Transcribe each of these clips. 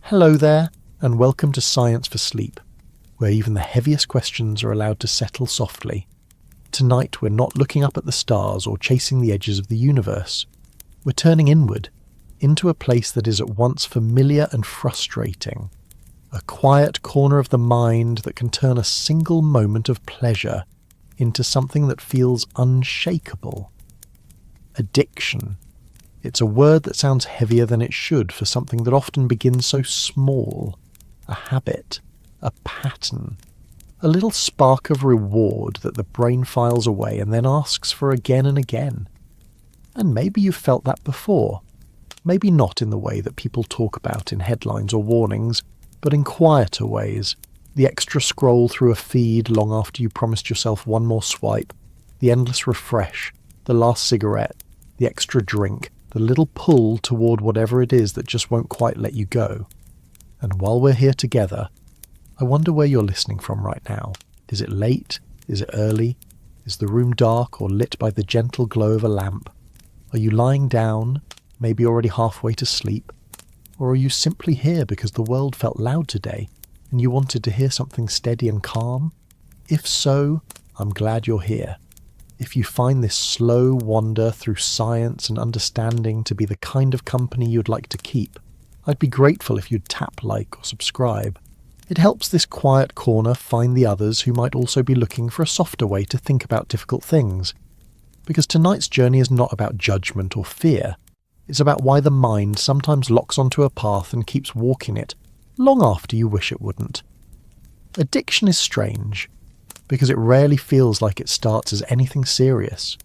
Hello there, and welcome to Science for Sleep, where even the heaviest questions are allowed to settle softly. Tonight we're not looking up at the stars or chasing the edges of the universe. We're turning inward, into a place that is at once familiar and frustrating. A quiet corner of the mind that can turn a single moment of pleasure into something that feels unshakable. Addiction. It's a word that sounds heavier than it should for something that often begins so small. A habit, a pattern, a little spark of reward that the brain files away and then asks for again and again. And maybe you've felt that before. Maybe not in the way that people talk about in headlines or warnings, but in quieter ways. The extra scroll through a feed long after you promised yourself one more swipe, the endless refresh, the last cigarette, the extra drink, the little pull toward whatever it is that just won't quite let you go. And while we're here together, I wonder where you're listening from right now. Is it late? Is it early? Is the room dark or lit by the gentle glow of a lamp? Are you lying down, maybe already halfway to sleep? Or are you simply here because the world felt loud today and you wanted to hear something steady and calm? If so, I'm glad you're here. If you find this slow wander through science and understanding to be the kind of company you'd like to keep, I'd be grateful if you'd tap like or subscribe. It helps this quiet corner find the others who might also be looking for a softer way to think about difficult things. Because tonight's journey is not about judgment or fear. It's about why the mind sometimes locks onto a path and keeps walking it, long after you wish it wouldn't. Addiction is strange, because it rarely feels like it starts as anything serious.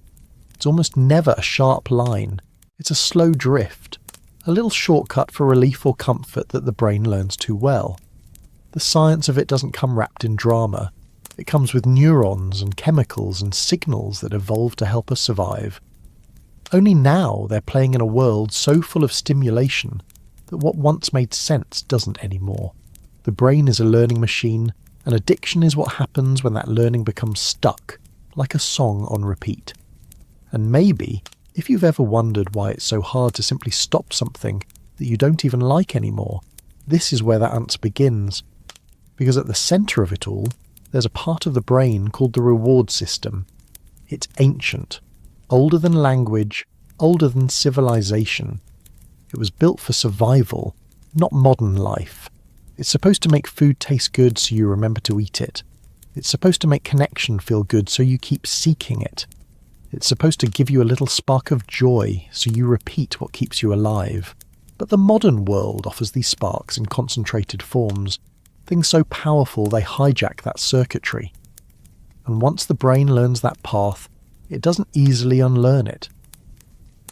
It's almost never a sharp line. It's a slow drift, a little shortcut for relief or comfort that the brain learns too well. The science of it doesn't come wrapped in drama. It comes with neurons and chemicals and signals that evolve to help us survive. Only now they're playing in a world so full of stimulation that what once made sense doesn't anymore. The brain is a learning machine, and addiction is what happens when that learning becomes stuck, like a song on repeat. And maybe, if you've ever wondered why it's so hard to simply stop something that you don't even like anymore, this is where that answer begins. Because at the centre of it all, there's a part of the brain called the reward system. It's ancient, older than language, older than civilization. It was built for survival, not modern life. It's supposed to make food taste good so you remember to eat it. It's supposed to make connection feel good so you keep seeking it. It's supposed to give you a little spark of joy so you repeat what keeps you alive. But the modern world offers these sparks in concentrated forms, things so powerful they hijack that circuitry. And once the brain learns that path, it doesn't easily unlearn it.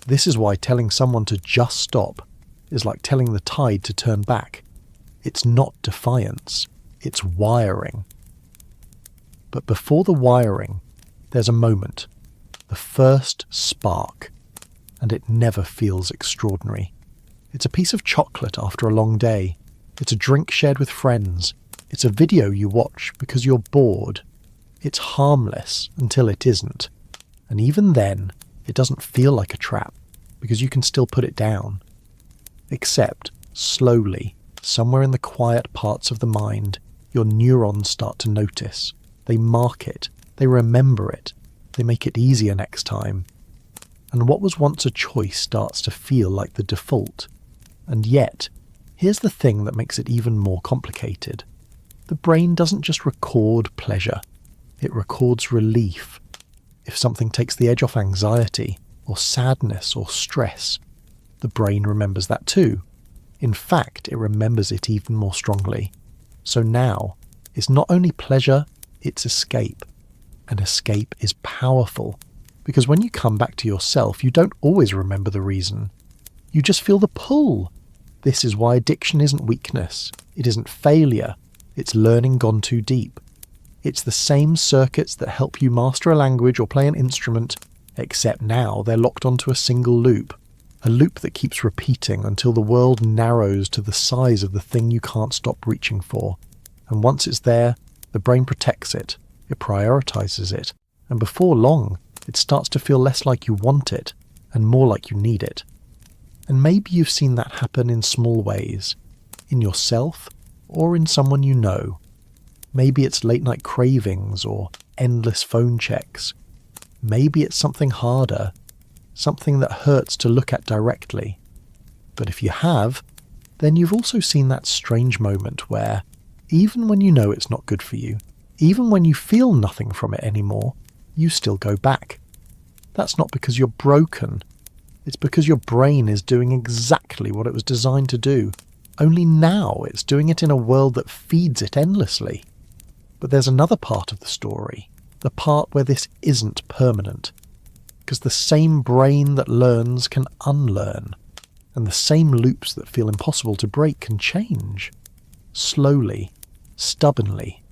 This is why telling someone to just stop is like telling the tide to turn back. It's not defiance, it's wiring. But before the wiring, there's a moment, the first spark, and it never feels extraordinary. It's a piece of chocolate after a long day. It's a drink shared with friends. It's a video you watch because you're bored. It's harmless until it isn't. And even then, it doesn't feel like a trap because you can still put it down. Except, slowly, somewhere in the quiet parts of the mind, your neurons start to notice. They mark it. They remember it. They make it easier next time. And what was once a choice starts to feel like the default. And yet, here's the thing that makes it even more complicated. The brain doesn't just record pleasure. It records relief. If something takes the edge off anxiety, or sadness, or stress, the brain remembers that too. In fact, it remembers it even more strongly. So now, it's not only pleasure, it's escape. And escape is powerful, because when you come back to yourself, you don't always remember the reason. You just feel the pull. This is why addiction isn't weakness. It isn't failure. It's learning gone too deep. It's the same circuits that help you master a language or play an instrument, except now they're locked onto a single loop. A loop that keeps repeating until the world narrows to the size of the thing you can't stop reaching for. And once it's there, the brain protects it. It prioritizes it. And before long, it starts to feel less like you want it and more like you need it. And maybe you've seen that happen in small ways. in yourself or in someone you know. Maybe it's late night cravings or endless phone checks. Maybe it's something harder, something that hurts to look at directly. But if you have, then you've also seen that strange moment where, even when you know it's not good for you, even when you feel nothing from it anymore, you still go back. That's not because you're broken. It's because your brain is doing exactly what it was designed to do. Only now it's doing it in a world that feeds it endlessly. But there's another part of the story, the part where this isn't permanent. Because the same brain that learns can unlearn, and the same loops that feel impossible to break can change. Slowly, stubbornly,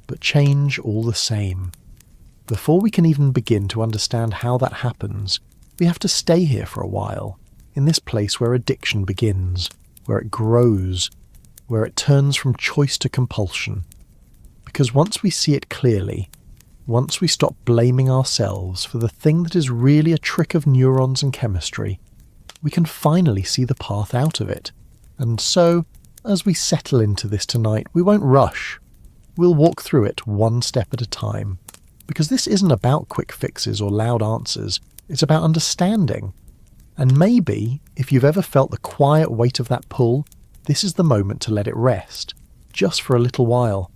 but change all the same. Before we can even begin to understand how that happens, we have to stay here for a while, in this place where addiction begins, where it grows, where it turns from choice to compulsion. Because once we see it clearly, once we stop blaming ourselves for the thing that is really a trick of neurons and chemistry, we can finally see the path out of it. And so, as we settle into this tonight, we won't rush. We'll walk through it one step at a time. Because this isn't about quick fixes or loud answers, it's about understanding. And maybe, if you've ever felt the quiet weight of that pull, this is the moment to let it rest, just for a little while.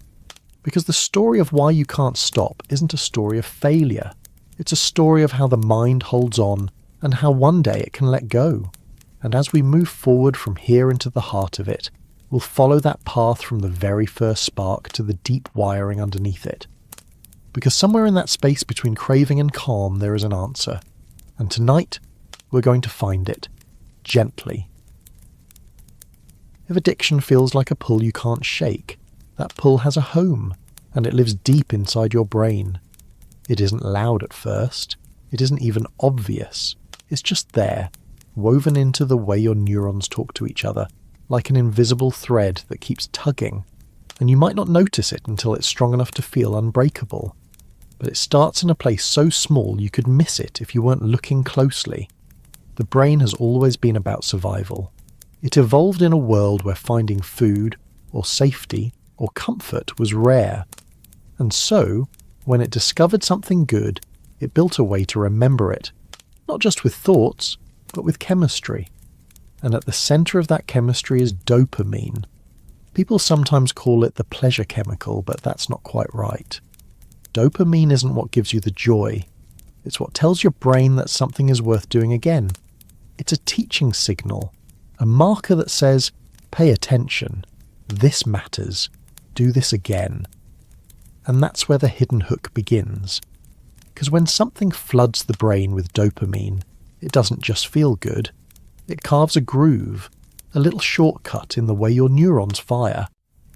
Because the story of why you can't stop isn't a story of failure. It's a story of how the mind holds on and how one day it can let go. And as we move forward from here into the heart of it, we'll follow that path from the very first spark to the deep wiring underneath it. Because somewhere in that space between craving and calm there is an answer. And tonight, we're going to find it. Gently. If addiction feels like a pull you can't shake, that pull has a home, and it lives deep inside your brain. It isn't loud at first. It isn't even obvious. It's just there, woven into the way your neurons talk to each other, like an invisible thread that keeps tugging. And you might not notice it until it's strong enough to feel unbreakable. But it starts in a place so small you could miss it if you weren't looking closely. The brain has always been about survival. It evolved in a world where finding food, or safety, or comfort was rare. And so, when it discovered something good, it built a way to remember it, not just with thoughts, but with chemistry. And at the centre of that chemistry is dopamine. People sometimes call it the pleasure chemical, but that's not quite right. Dopamine isn't what gives you the joy. It's what tells your brain that something is worth doing again. It's a teaching signal, a marker that says, pay attention, this matters, do this again. And that's where the hidden hook begins. Because when something floods the brain with dopamine, it doesn't just feel good. It carves a groove, a little shortcut in the way your neurons fire.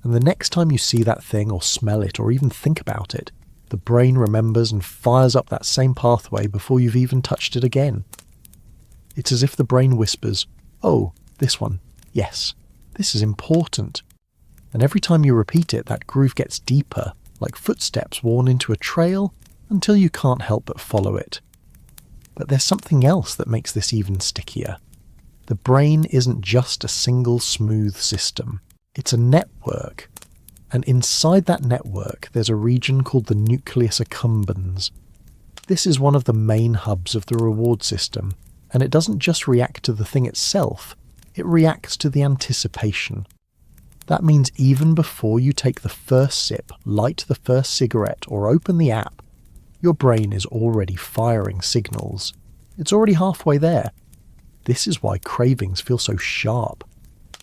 And the next time you see that thing or smell it or even think about it, the brain remembers and fires up that same pathway before you've even touched it again. It's as if the brain whispers, oh, this one, yes, this is important. And every time you repeat it, that groove gets deeper, like footsteps worn into a trail, until you can't help but follow it. But there's something else that makes this even stickier. The brain isn't just a single smooth system. It's a network. And inside that network, there's a region called the nucleus accumbens. This is one of the main hubs of the reward system, and it doesn't just react to the thing itself, it reacts to the anticipation. That means even before you take the first sip, light the first cigarette, or open the app, your brain is already firing signals. It's already halfway there. This is why cravings feel so sharp.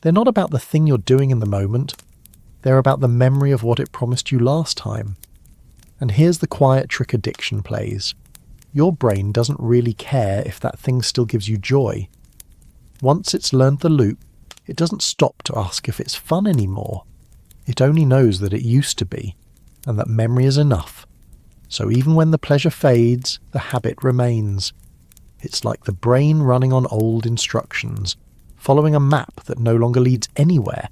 They're not about the thing you're doing in the moment. They're about the memory of what it promised you last time. And here's the quiet trick addiction plays. Your brain doesn't really care if that thing still gives you joy. Once it's learned the loop, it doesn't stop to ask if it's fun anymore. It only knows that it used to be, and that memory is enough. So even when the pleasure fades, the habit remains. It's like the brain running on old instructions, following a map that no longer leads anywhere,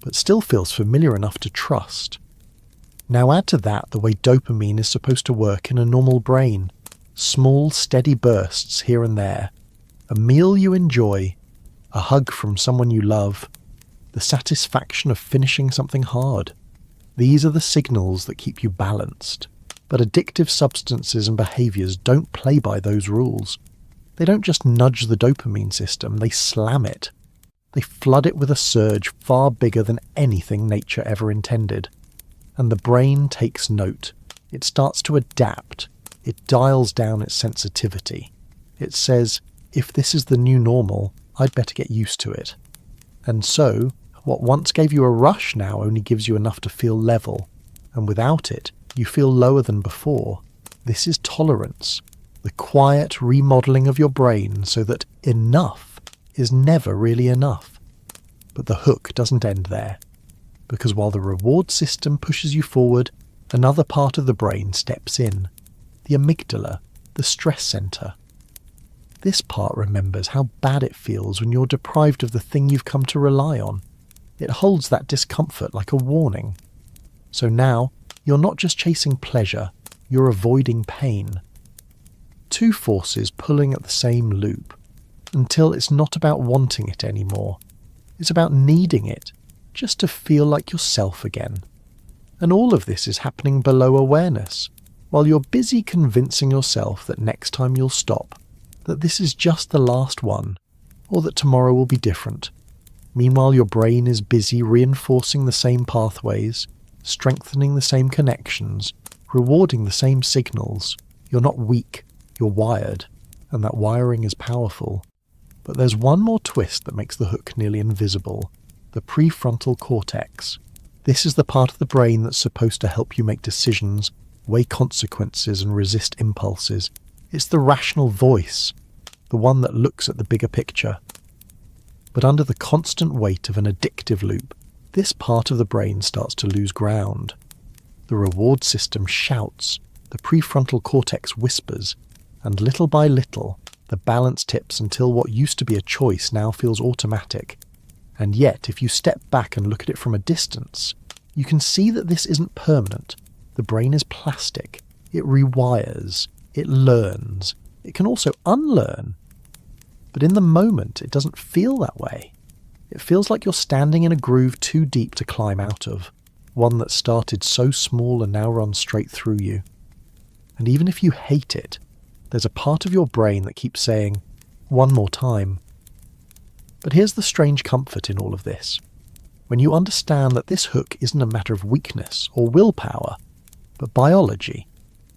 but still feels familiar enough to trust. Now add to that the way dopamine is supposed to work in a normal brain. Small, steady bursts here and there. A meal you enjoy, a hug from someone you love, the satisfaction of finishing something hard. These are the signals that keep you balanced. But addictive substances and behaviours don't play by those rules. They don't just nudge the dopamine system, they slam it. They flood it with a surge far bigger than anything nature ever intended. And the brain takes note. It starts to adapt. It dials down its sensitivity. It says, if this is the new normal, I'd better get used to it. And so, what once gave you a rush now only gives you enough to feel level. And without it, you feel lower than before. This is tolerance. The quiet remodeling of your brain so that enough is never really enough. But the hook doesn't end there. Because while the reward system pushes you forward, another part of the brain steps in. The amygdala, the stress center. This part remembers how bad it feels when you're deprived of the thing you've come to rely on. It holds that discomfort like a warning. So now, you're not just chasing pleasure, you're avoiding pain. Two forces pulling at the same loop, until it's not about wanting it anymore. It's about needing it, just to feel like yourself again. And all of this is happening below awareness, while you're busy convincing yourself that next time you'll stop, that this is just the last one, or that tomorrow will be different. Meanwhile, your brain is busy reinforcing the same pathways, strengthening the same connections, rewarding the same signals. You're not weak, you're wired, and that wiring is powerful. But there's one more twist that makes the hook nearly invisible: the prefrontal cortex. This is the part of the brain that's supposed to help you make decisions, weigh consequences, and resist impulses. It's the rational voice, the one that looks at the bigger picture. But under the constant weight of an addictive loop, this part of the brain starts to lose ground. The reward system shouts, the prefrontal cortex whispers, and little by little, the balance tips until what used to be a choice now feels automatic. And yet, if you step back and look at it from a distance, you can see that this isn't permanent. The brain is plastic. It rewires. It learns. It can also unlearn. But in the moment, it doesn't feel that way. It feels like you're standing in a groove too deep to climb out of, one that started so small and now runs straight through you. And even if you hate it, there's a part of your brain that keeps saying, one more time. But here's the strange comfort in all of this. When you understand that this hook isn't a matter of weakness or willpower, but biology,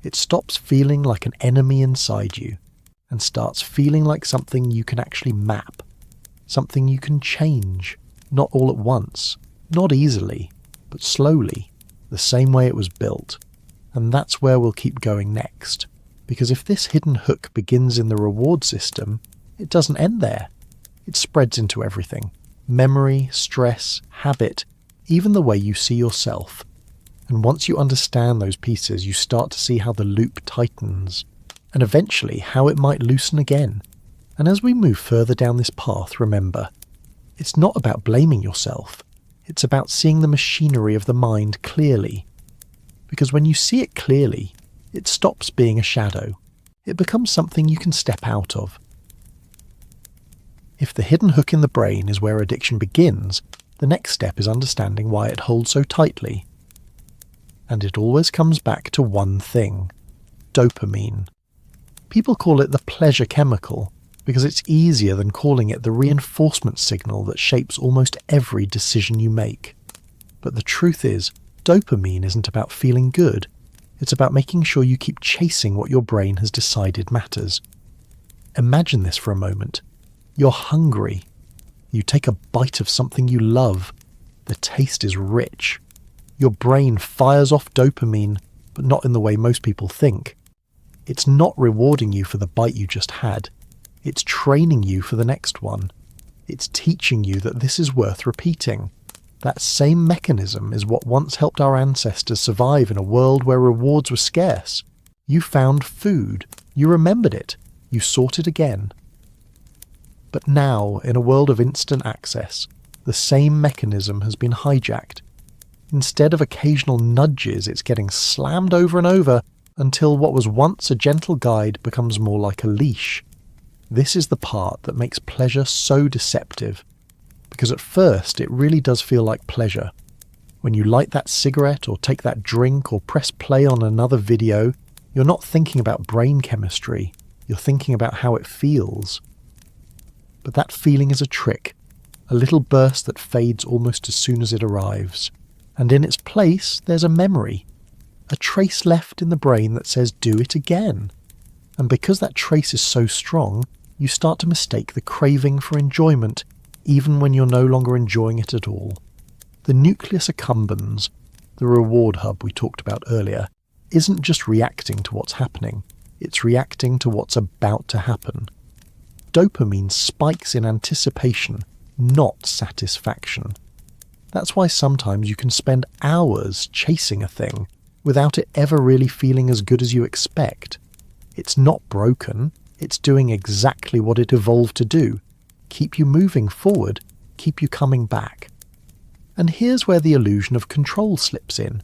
it stops feeling like an enemy inside you and starts feeling like something you can actually map, something you can change, not all at once, not easily, but slowly, the same way it was built. And that's where we'll keep going next. Because if this hidden hook begins in the reward system, it doesn't end there. It spreads into everything. Memory, stress, habit, even the way you see yourself. And once you understand those pieces, you start to see how the loop tightens, and eventually how it might loosen again. And as we move further down this path, remember, it's not about blaming yourself. It's about seeing the machinery of the mind clearly. Because when you see it clearly, it stops being a shadow. It becomes something you can step out of. If the hidden hook in the brain is where addiction begins, the next step is understanding why it holds so tightly. And it always comes back to one thing: dopamine. People call it the pleasure chemical because it's easier than calling it the reinforcement signal that shapes almost every decision you make. But the truth is, dopamine isn't about feeling good. It's about making sure you keep chasing what your brain has decided matters. Imagine this for a moment. You're hungry. You take a bite of something you love. The taste is rich. Your brain fires off dopamine, but not in the way most people think. It's not rewarding you for the bite you just had. It's training you for the next one. It's teaching you that this is worth repeating. That same mechanism is what once helped our ancestors survive in a world where rewards were scarce. You found food. You remembered it. You sought it again. But now, in a world of instant access, the same mechanism has been hijacked. Instead of occasional nudges, it's getting slammed over and over until what was once a gentle guide becomes more like a leash. This is the part that makes pleasure so deceptive, because at first it really does feel like pleasure. When you light that cigarette or take that drink or press play on another video, you're not thinking about brain chemistry, you're thinking about how it feels. But that feeling is a trick, a little burst that fades almost as soon as it arrives. And in its place, there's a memory, a trace left in the brain that says do it again. And because that trace is so strong, you start to mistake the craving for enjoyment, even when you're no longer enjoying it at all. The nucleus accumbens, the reward hub we talked about earlier, isn't just reacting to what's happening, it's reacting to what's about to happen. Dopamine spikes in anticipation, not satisfaction. That's why sometimes you can spend hours chasing a thing without it ever really feeling as good as you expect. It's not broken, it's doing exactly what it evolved to do. Keep you moving forward, keep you coming back. And here's where the illusion of control slips in.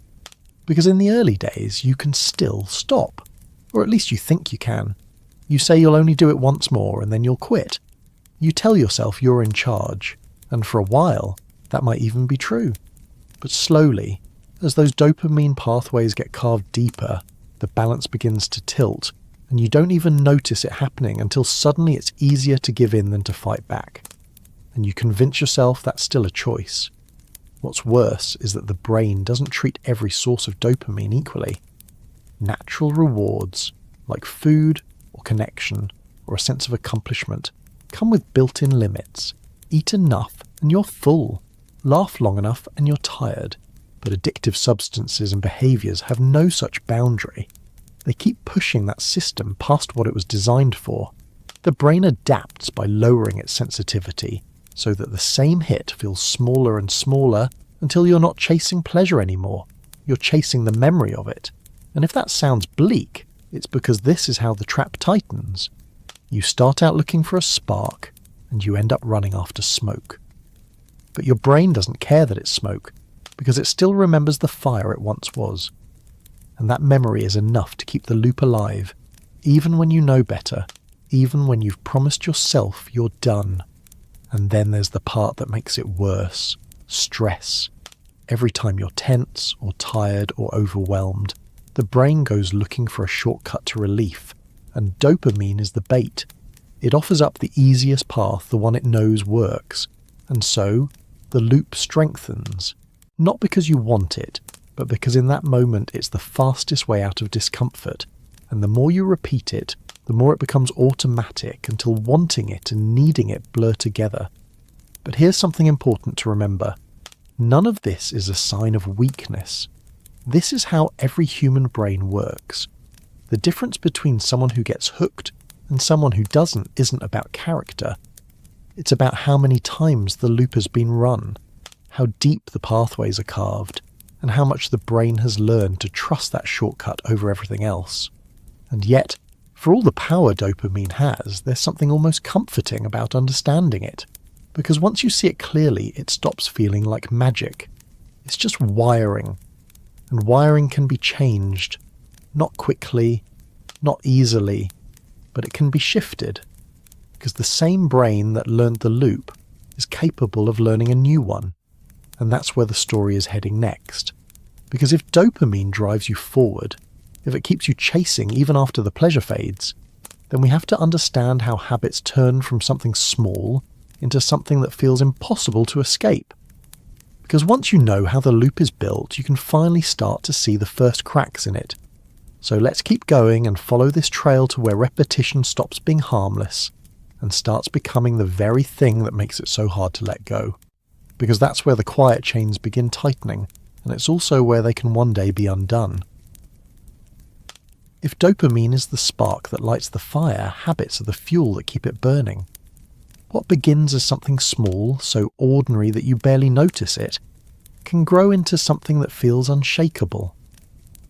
Because in the early days, you can still stop. Or at least you think you can. You say you'll only do it once more and then you'll quit. You tell yourself you're in charge. And for a while, that might even be true. But slowly, as those dopamine pathways get carved deeper, the balance begins to tilt, and you don't even notice it happening until suddenly it's easier to give in than to fight back. And you convince yourself that's still a choice. What's worse is that the brain doesn't treat every source of dopamine equally. Natural rewards, like food or connection or a sense of accomplishment, come with built-in limits. Eat enough and you're full. Laugh long enough and you're tired. But addictive substances and behaviours have no such boundary. They keep pushing that system past what it was designed for. The brain adapts by lowering its sensitivity, so that the same hit feels smaller and smaller until you're not chasing pleasure anymore. You're chasing the memory of it. And if that sounds bleak, it's because this is how the trap tightens. You start out looking for a spark, and you end up running after smoke. But your brain doesn't care that it's smoke, because it still remembers the fire it once was. And that memory is enough to keep the loop alive, even when you know better, even when you've promised yourself you're done. And then there's the part that makes it worse. Stress. Every time you're tense or tired or overwhelmed, the brain goes looking for a shortcut to relief, and dopamine is the bait. It offers up the easiest path, the one it knows works. And so, the loop strengthens. Not because you want it, but because in that moment it's the fastest way out of discomfort. And the more you repeat it, the more it becomes automatic until wanting it and needing it blur together. But here's something important to remember. None of this is a sign of weakness. This is how every human brain works. The difference between someone who gets hooked and someone who doesn't isn't about character. It's about how many times the loop has been run, how deep the pathways are carved, and how much the brain has learned to trust that shortcut over everything else. And yet, for all the power dopamine has, there's something almost comforting about understanding it. Because once you see it clearly, it stops feeling like magic. It's just wiring. And wiring can be changed. Not quickly, not easily, but it can be shifted. Because the same brain that learned the loop is capable of learning a new one. And that's where the story is heading next. Because if dopamine drives you forward, if it keeps you chasing even after the pleasure fades, then we have to understand how habits turn from something small into something that feels impossible to escape. Because once you know how the loop is built, you can finally start to see the first cracks in it. So let's keep going and follow this trail to where repetition stops being harmless and starts becoming the very thing that makes it so hard to let go. Because that's where the quiet chains begin tightening, and it's also where they can one day be undone. If dopamine is the spark that lights the fire, habits are the fuel that keep it burning. What begins as something small, so ordinary that you barely notice it, can grow into something that feels unshakable.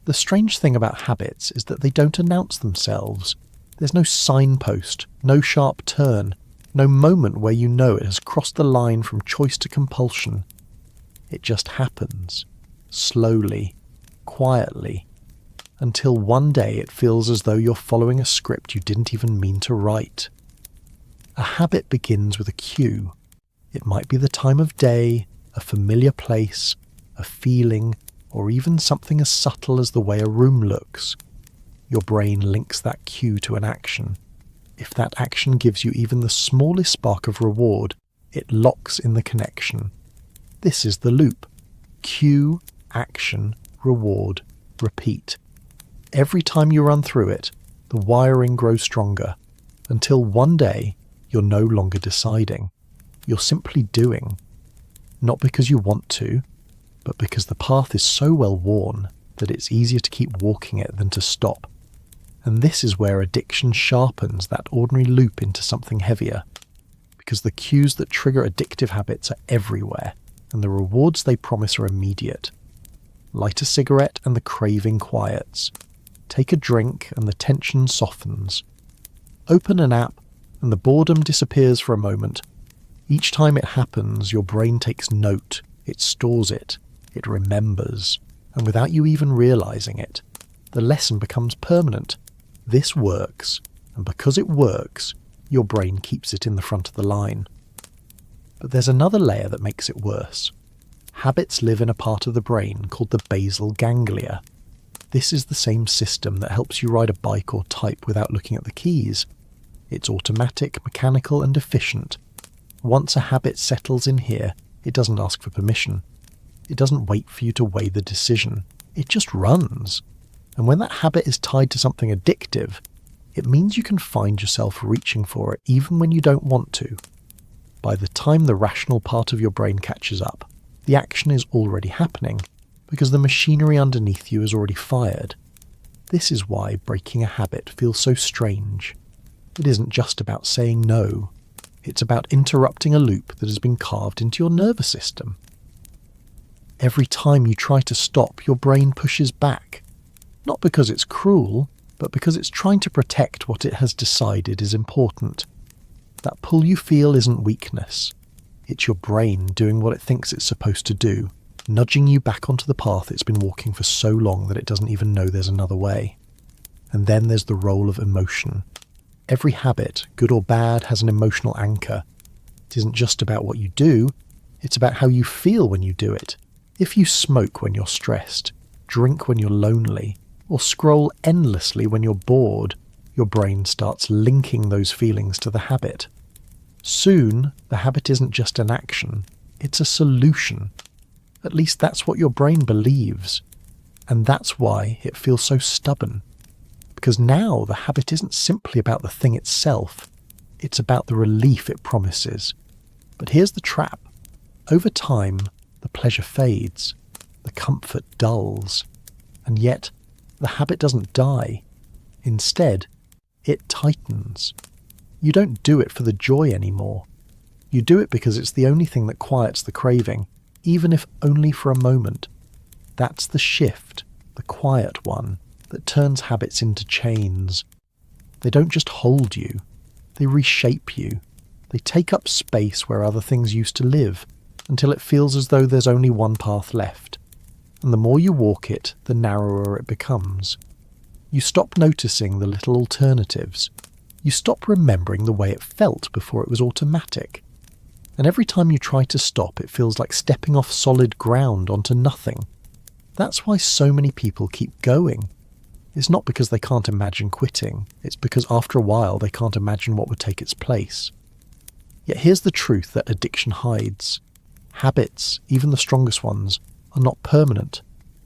The strange thing about habits is that they don't announce themselves. There's no signpost, no sharp turn, no moment where you know it has crossed the line from choice to compulsion. It just happens, slowly, quietly, until one day it feels as though you're following a script you didn't even mean to write. A habit begins with a cue. It might be the time of day, a familiar place, a feeling, or even something as subtle as the way a room looks. Your brain links that cue to an action. If that action gives you even the smallest spark of reward, it locks in the connection. This is the loop. Cue, action, reward, repeat. Every time you run through it, the wiring grows stronger, until one day you're no longer deciding. You're simply doing. Not because you want to, but because the path is so well worn that it's easier to keep walking it than to stop. And this is where addiction sharpens that ordinary loop into something heavier, because the cues that trigger addictive habits are everywhere, and the rewards they promise are immediate. Light a cigarette and the craving quiets. Take a drink and the tension softens. Open an app and the boredom disappears for a moment. Each time it happens, your brain takes note, it stores it, it remembers, and without you even realizing it, the lesson becomes permanent. This works, and because it works, your brain keeps it in the front of the line. But there's another layer that makes it worse. Habits live in a part of the brain called the basal ganglia. This is the same system that helps you ride a bike or type without looking at the keys. It's automatic, mechanical, and efficient. Once a habit settles in here, it doesn't ask for permission. It doesn't wait for you to weigh the decision. It just runs. And when that habit is tied to something addictive, it means you can find yourself reaching for it even when you don't want to. By the time the rational part of your brain catches up, the action is already happening, because the machinery underneath you is already fired. This is why breaking a habit feels so strange. It isn't just about saying no. It's about interrupting a loop that has been carved into your nervous system. Every time you try to stop, your brain pushes back. Not because it's cruel, but because it's trying to protect what it has decided is important. That pull you feel isn't weakness. It's your brain doing what it thinks it's supposed to do, nudging you back onto the path it's been walking for so long that it doesn't even know there's another way. And then there's the role of emotion. Every habit, good or bad, has an emotional anchor. It isn't just about what you do, it's about how you feel when you do it. If you smoke when you're stressed, drink when you're lonely, or scroll endlessly when you're bored, your brain starts linking those feelings to the habit. Soon, the habit isn't just an action, it's a solution. At least that's what your brain believes. And that's why it feels so stubborn. Because now the habit isn't simply about the thing itself, it's about the relief it promises. But here's the trap. Over time, the pleasure fades, the comfort dulls, and yet the habit doesn't die. Instead, it tightens. You don't do it for the joy anymore. You do it because it's the only thing that quiets the craving, even if only for a moment. That's the shift, the quiet one, that turns habits into chains. They don't just hold you, they reshape you. They take up space where other things used to live, until it feels as though there's only one path left. And the more you walk it, the narrower it becomes. You stop noticing the little alternatives. You stop remembering the way it felt before it was automatic. And every time you try to stop, it feels like stepping off solid ground onto nothing. That's why so many people keep going. It's not because they can't imagine quitting, it's because after a while they can't imagine what would take its place. Yet here's the truth that addiction hides. Habits, even the strongest ones, are not permanent.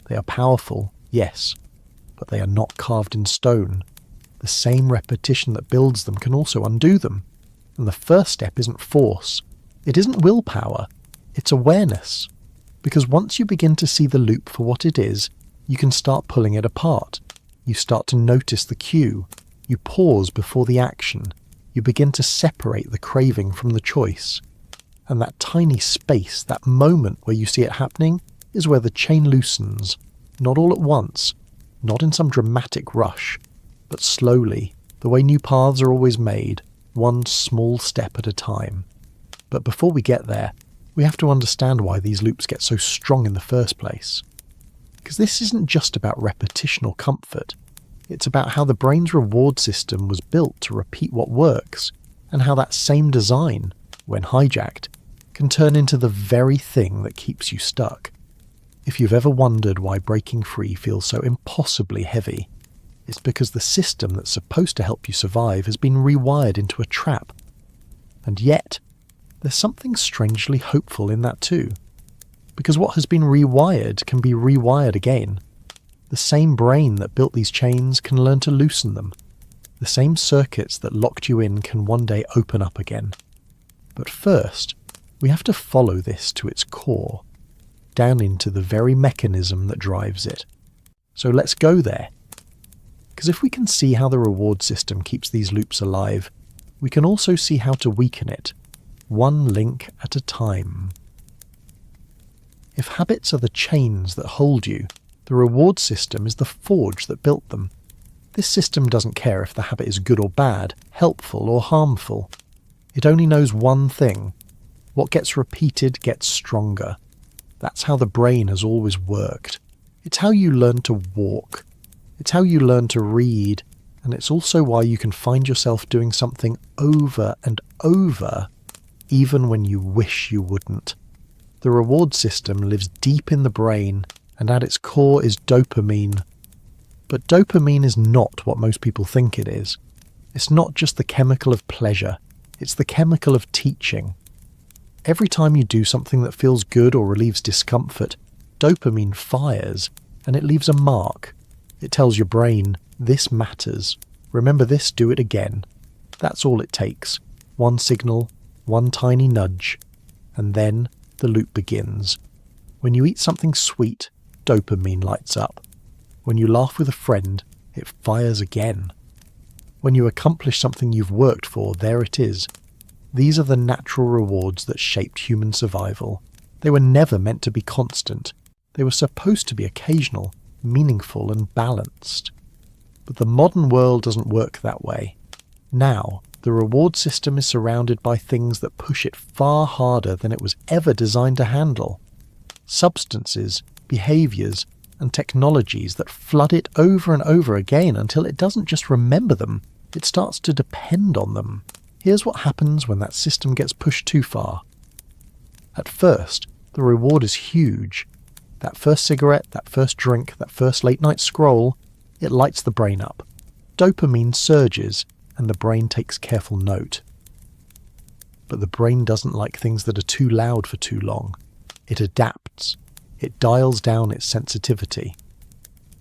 They are powerful, yes, but they are not carved in stone. The same repetition that builds them can also undo them. And the first step isn't force. It isn't willpower. It's awareness. Because once you begin to see the loop for what it is, you can start pulling it apart. You start to notice the cue. You pause before the action. You begin to separate the craving from the choice. And that tiny space, that moment where you see it happening, is where the chain loosens. Not all at once, not in some dramatic rush, but slowly, the way new paths are always made, one small step at a time. But before we get there, we have to understand why these loops get so strong in the first place. Because this isn't just about repetition or comfort. It's about how the brain's reward system was built to repeat what works, and how that same design, when hijacked, can turn into the very thing that keeps you stuck. If you've ever wondered why breaking free feels so impossibly heavy, it's because the system that's supposed to help you survive has been rewired into a trap. And yet, there's something strangely hopeful in that too. Because what has been rewired can be rewired again. The same brain that built these chains can learn to loosen them. The same circuits that locked you in can one day open up again. But first, we have to follow this to its core, down into the very mechanism that drives it. So let's go there. Because if we can see how the reward system keeps these loops alive, we can also see how to weaken it, one link at a time. If habits are the chains that hold you, the reward system is the forge that built them. This system doesn't care if the habit is good or bad, helpful or harmful. It only knows one thing. What gets repeated gets stronger. That's how the brain has always worked. It's how you learn to walk. It's how you learn to read. And it's also why you can find yourself doing something over and over, even when you wish you wouldn't. The reward system lives deep in the brain, and at its core is dopamine. But dopamine is not what most people think it is. It's not just the chemical of pleasure, it's the chemical of teaching. Every time you do something that feels good or relieves discomfort, dopamine fires, and it leaves a mark. It tells your brain, this matters. Remember this, do it again. That's all it takes. One signal, one tiny nudge, and then the loop begins. When you eat something sweet, dopamine lights up. When you laugh with a friend, it fires again. When you accomplish something you've worked for, there it is. These are the natural rewards that shaped human survival. They were never meant to be constant. They were supposed to be occasional, meaningful and balanced. But the modern world doesn't work that way. Now, the reward system is surrounded by things that push it far harder than it was ever designed to handle. Substances, behaviours, and technologies that flood it over and over again until it doesn't just remember them, it starts to depend on them. Here's what happens when that system gets pushed too far. At first, the reward is huge. That first cigarette, that first drink, that first late night scroll, it lights the brain up. Dopamine surges, and the brain takes careful note. But the brain doesn't like things that are too loud for too long. It adapts. It dials down its sensitivity.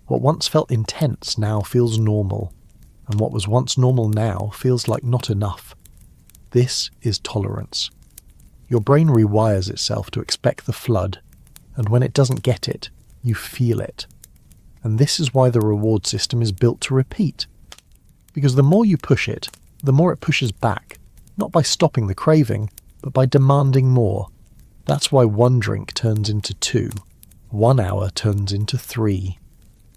What once felt intense now feels normal, and what was once normal now feels like not enough. This is tolerance. Your brain rewires itself to expect the flood, and when it doesn't get it, you feel it. And this is why the reward system is built to repeat. Because the more you push it, the more it pushes back, not by stopping the craving, but by demanding more. That's why one drink turns into 2, 1 hour turns into 3.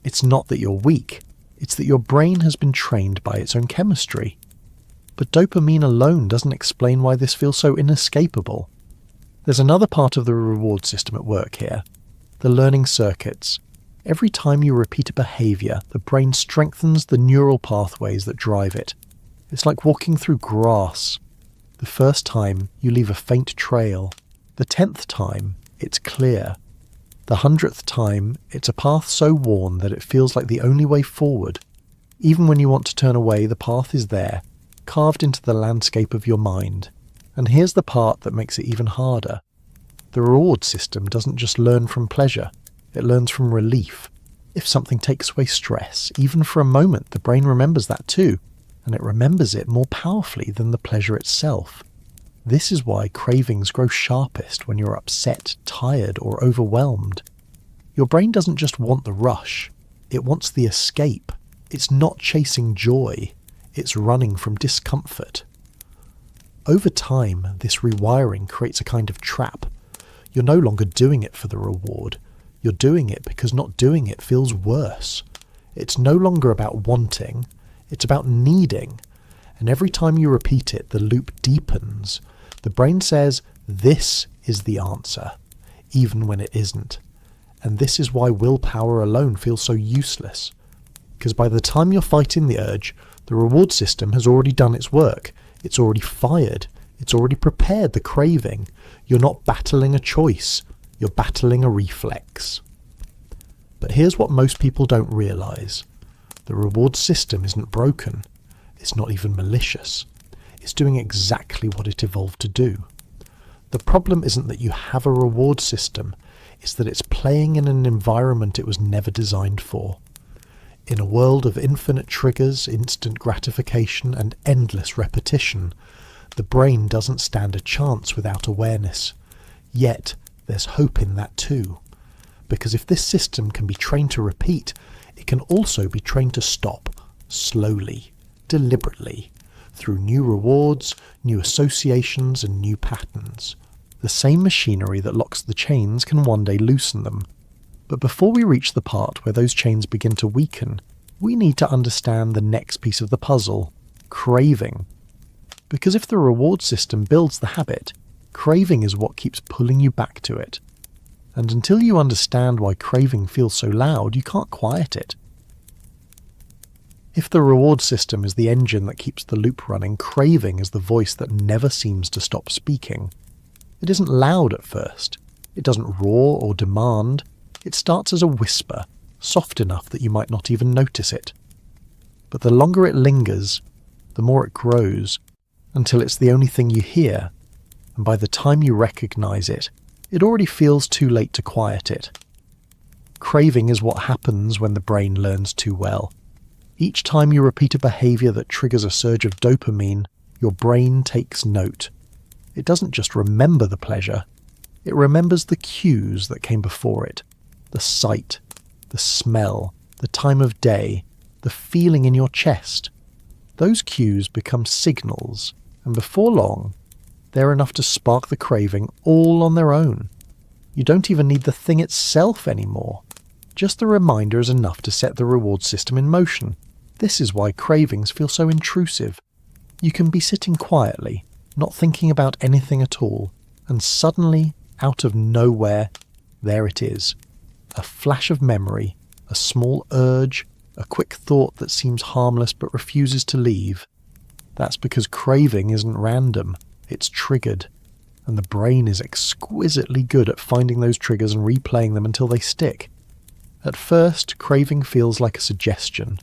It's not that you're weak, it's that your brain has been trained by its own chemistry. But dopamine alone doesn't explain why this feels so inescapable. There's another part of the reward system at work here, the learning circuits. Every time you repeat a behaviour, the brain strengthens the neural pathways that drive it. It's like walking through grass. The first time, you leave a faint trail. The 10th time, it's clear. The 100th time, it's a path so worn that it feels like the only way forward. Even when you want to turn away, the path is there, carved into the landscape of your mind. And here's the part that makes it even harder. The reward system doesn't just learn from pleasure. It learns from relief. If something takes away stress, even for a moment, the brain remembers that too, and it remembers it more powerfully than the pleasure itself. This is why cravings grow sharpest when you're upset, tired, or overwhelmed. Your brain doesn't just want the rush, it wants the escape. It's not chasing joy, it's running from discomfort. Over time, this rewiring creates a kind of trap. You're no longer doing it for the reward. You're doing it because not doing it feels worse. It's no longer about wanting, it's about needing. And every time you repeat it, the loop deepens. The brain says, this is the answer, even when it isn't. And this is why willpower alone feels so useless. Because by the time you're fighting the urge, the reward system has already done its work. It's already fired. It's already prepared the craving. You're not battling a choice, you're battling a reflex. But here's what most people don't realise. The reward system isn't broken. It's not even malicious. It's doing exactly what it evolved to do. The problem isn't that you have a reward system, it's that it's playing in an environment it was never designed for. In a world of infinite triggers, instant gratification, and endless repetition, the brain doesn't stand a chance without awareness. Yet, there's hope in that too. Because if this system can be trained to repeat, it can also be trained to stop, slowly, deliberately, through new rewards, new associations, and new patterns. The same machinery that locks the chains can one day loosen them. But before we reach the part where those chains begin to weaken, we need to understand the next piece of the puzzle, craving. Because if the reward system builds the habit, craving is what keeps pulling you back to it. And until you understand why craving feels so loud, you can't quiet it. If the reward system is the engine that keeps the loop running, craving is the voice that never seems to stop speaking. It isn't loud at first. It doesn't roar or demand. It starts as a whisper, soft enough that you might not even notice it. But the longer it lingers, the more it grows, until it's the only thing you hear, and by the time you recognize it, it already feels too late to quiet it. Craving is what happens when the brain learns too well. Each time you repeat a behavior that triggers a surge of dopamine, your brain takes note. It doesn't just remember the pleasure, it remembers the cues that came before it. The sight, the smell, the time of day, the feeling in your chest. Those cues become signals, and before long, they're enough to spark the craving all on their own. You don't even need the thing itself anymore. Just the reminder is enough to set the reward system in motion. This is why cravings feel so intrusive. You can be sitting quietly, not thinking about anything at all, and suddenly, out of nowhere, there it is. A flash of memory, a small urge, a quick thought that seems harmless but refuses to leave. That's because craving isn't random, it's triggered, and the brain is exquisitely good at finding those triggers and replaying them until they stick. At first, craving feels like a suggestion.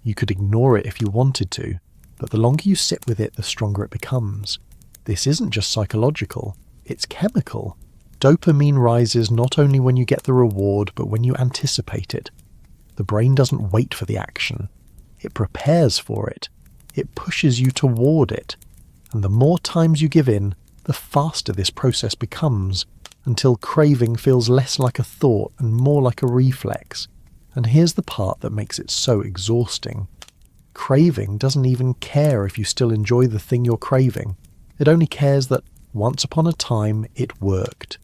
You could ignore it if you wanted to, but the longer you sit with it, the stronger it becomes. This isn't just psychological, it's chemical. Dopamine rises not only when you get the reward, but when you anticipate it. The brain doesn't wait for the action. It prepares for it. It pushes you toward it. And the more times you give in, the faster this process becomes, until craving feels less like a thought and more like a reflex. And here's the part that makes it so exhausting. Craving doesn't even care if you still enjoy the thing you're craving. It only cares that once upon a time it worked.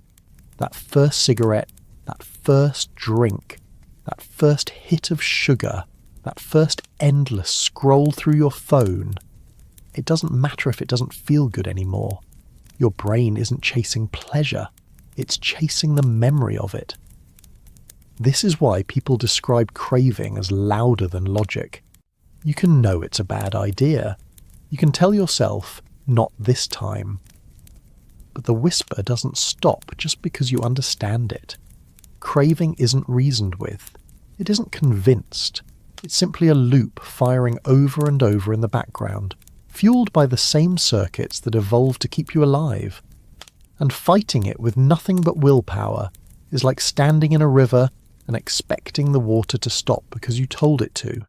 That first cigarette, that first drink, that first hit of sugar, that first endless scroll through your phone. It doesn't matter if it doesn't feel good anymore. Your brain isn't chasing pleasure, it's chasing the memory of it. This is why people describe craving as louder than logic. You can know it's a bad idea. You can tell yourself, not this time. But the whisper doesn't stop just because you understand it. Craving isn't reasoned with. It isn't convinced. It's simply a loop firing over and over in the background, fueled by the same circuits that evolved to keep you alive. And fighting it with nothing but willpower is like standing in a river and expecting the water to stop because you told it to.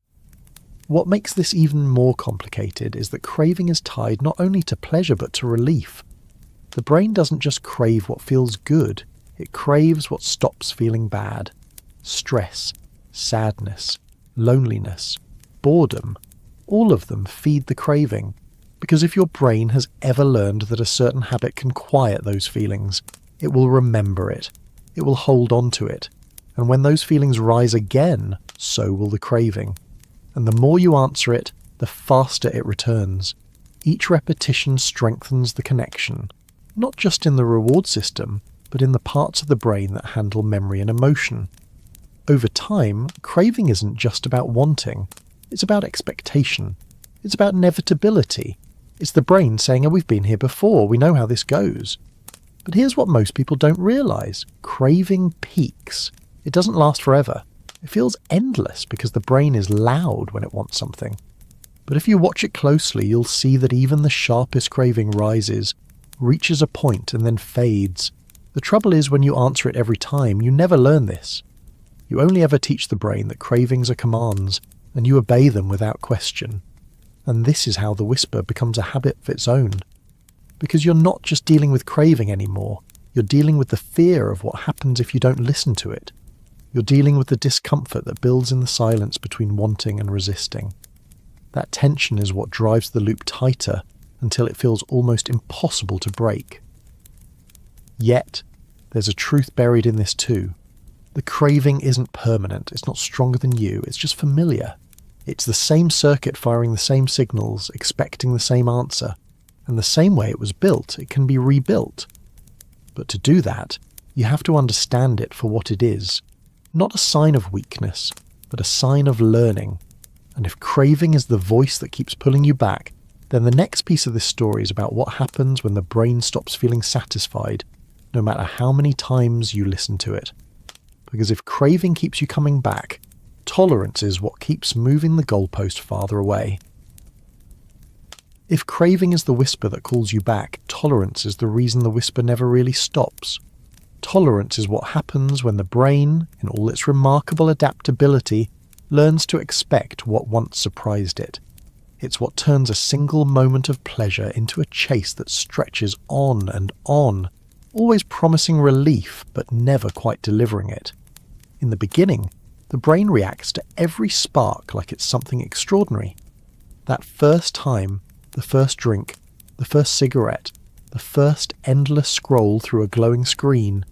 What makes this even more complicated is that craving is tied not only to pleasure but to relief. The brain doesn't just crave what feels good, it craves what stops feeling bad. Stress, sadness, loneliness, boredom, all of them feed the craving. Because if your brain has ever learned that a certain habit can quiet those feelings, it will remember it. It will hold on to it. And when those feelings rise again, so will the craving. And the more you answer it, the faster it returns. Each repetition strengthens the connection, not just in the reward system, but in the parts of the brain that handle memory and emotion. Over time, craving isn't just about wanting. It's about expectation. It's about inevitability. It's the brain saying, "Oh, we've been here before, we know how this goes." But here's what most people don't realise. Craving peaks. It doesn't last forever. It feels endless because the brain is loud when it wants something. But if you watch it closely, you'll see that even the sharpest craving rises, reaches a point and then fades. The trouble is when you answer it every time, you never learn this. You only ever teach the brain that cravings are commands, and you obey them without question. And this is how the whisper becomes a habit of its own. Because you're not just dealing with craving anymore, you're dealing with the fear of what happens if you don't listen to it. You're dealing with the discomfort that builds in the silence between wanting and resisting. That tension is what drives the loop tighter until it feels almost impossible to break. Yet, there's a truth buried in this too. The craving isn't permanent, it's not stronger than you, it's just familiar. It's the same circuit firing the same signals, expecting the same answer. And the same way it was built, it can be rebuilt. But to do that, you have to understand it for what it is. Not a sign of weakness, but a sign of learning. And if craving is the voice that keeps pulling you back, then the next piece of this story is about what happens when the brain stops feeling satisfied, no matter how many times you listen to it. Because if craving keeps you coming back, tolerance is what keeps moving the goalpost farther away. If craving is the whisper that calls you back, tolerance is the reason the whisper never really stops. Tolerance is what happens when the brain, in all its remarkable adaptability, learns to expect what once surprised it. It's what turns a single moment of pleasure into a chase that stretches on and on, always promising relief but never quite delivering it. In the beginning, the brain reacts to every spark like it's something extraordinary. That first time, the first drink, the first cigarette, the first endless scroll through a glowing screen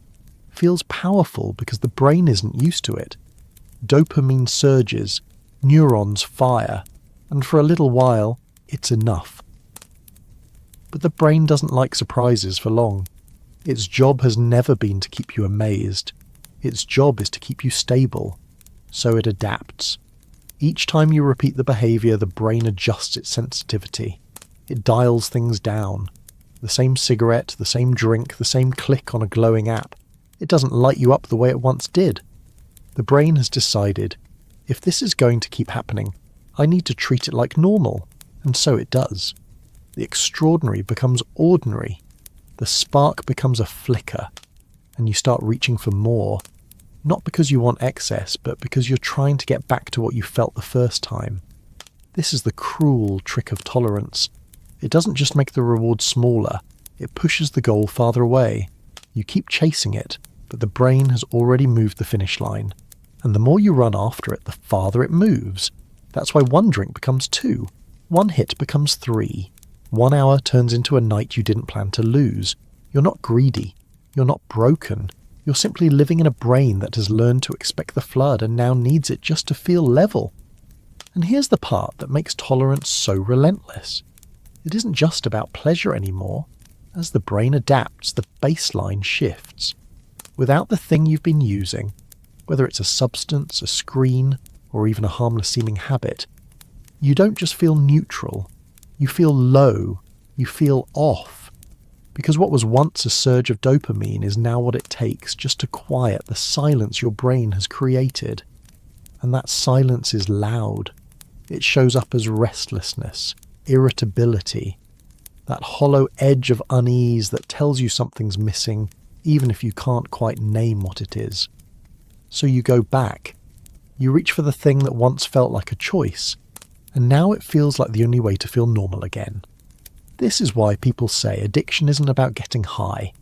feels powerful because the brain isn't used to it. Dopamine surges, neurons fire, and for a little while, it's enough. But the brain doesn't like surprises for long. Its job has never been to keep you amazed. Its job is to keep you stable. So it adapts. Each time you repeat the behaviour, the brain adjusts its sensitivity. It dials things down. The same cigarette, the same drink, the same click on a glowing app. It doesn't light you up the way it once did. The brain has decided, if this is going to keep happening, I need to treat it like normal, and so it does. The extraordinary becomes ordinary. The spark becomes a flicker, and you start reaching for more, not because you want excess, but because you're trying to get back to what you felt the first time. This is the cruel trick of tolerance. It doesn't just make the reward smaller, it pushes the goal farther away. You keep chasing it, but the brain has already moved the finish line. And the more you run after it, the farther it moves. That's why one drink becomes 2, one hit becomes 3. 1 hour turns into a night you didn't plan to lose. You're not greedy. You're not broken. You're simply living in a brain that has learned to expect the flood and now needs it just to feel level. And here's the part that makes tolerance so relentless. It isn't just about pleasure anymore. As the brain adapts, the baseline shifts. Without the thing you've been using, whether it's a substance, a screen, or even a harmless-seeming habit, you don't just feel neutral. You feel low. You feel off. Because what was once a surge of dopamine is now what it takes just to quiet the silence your brain has created. And that silence is loud. It shows up as restlessness, irritability, that hollow edge of unease that tells you something's missing, even if you can't quite name what it is. So you go back. You reach for the thing that once felt like a choice, and now it feels like the only way to feel normal again. This is why people say addiction isn't about getting high.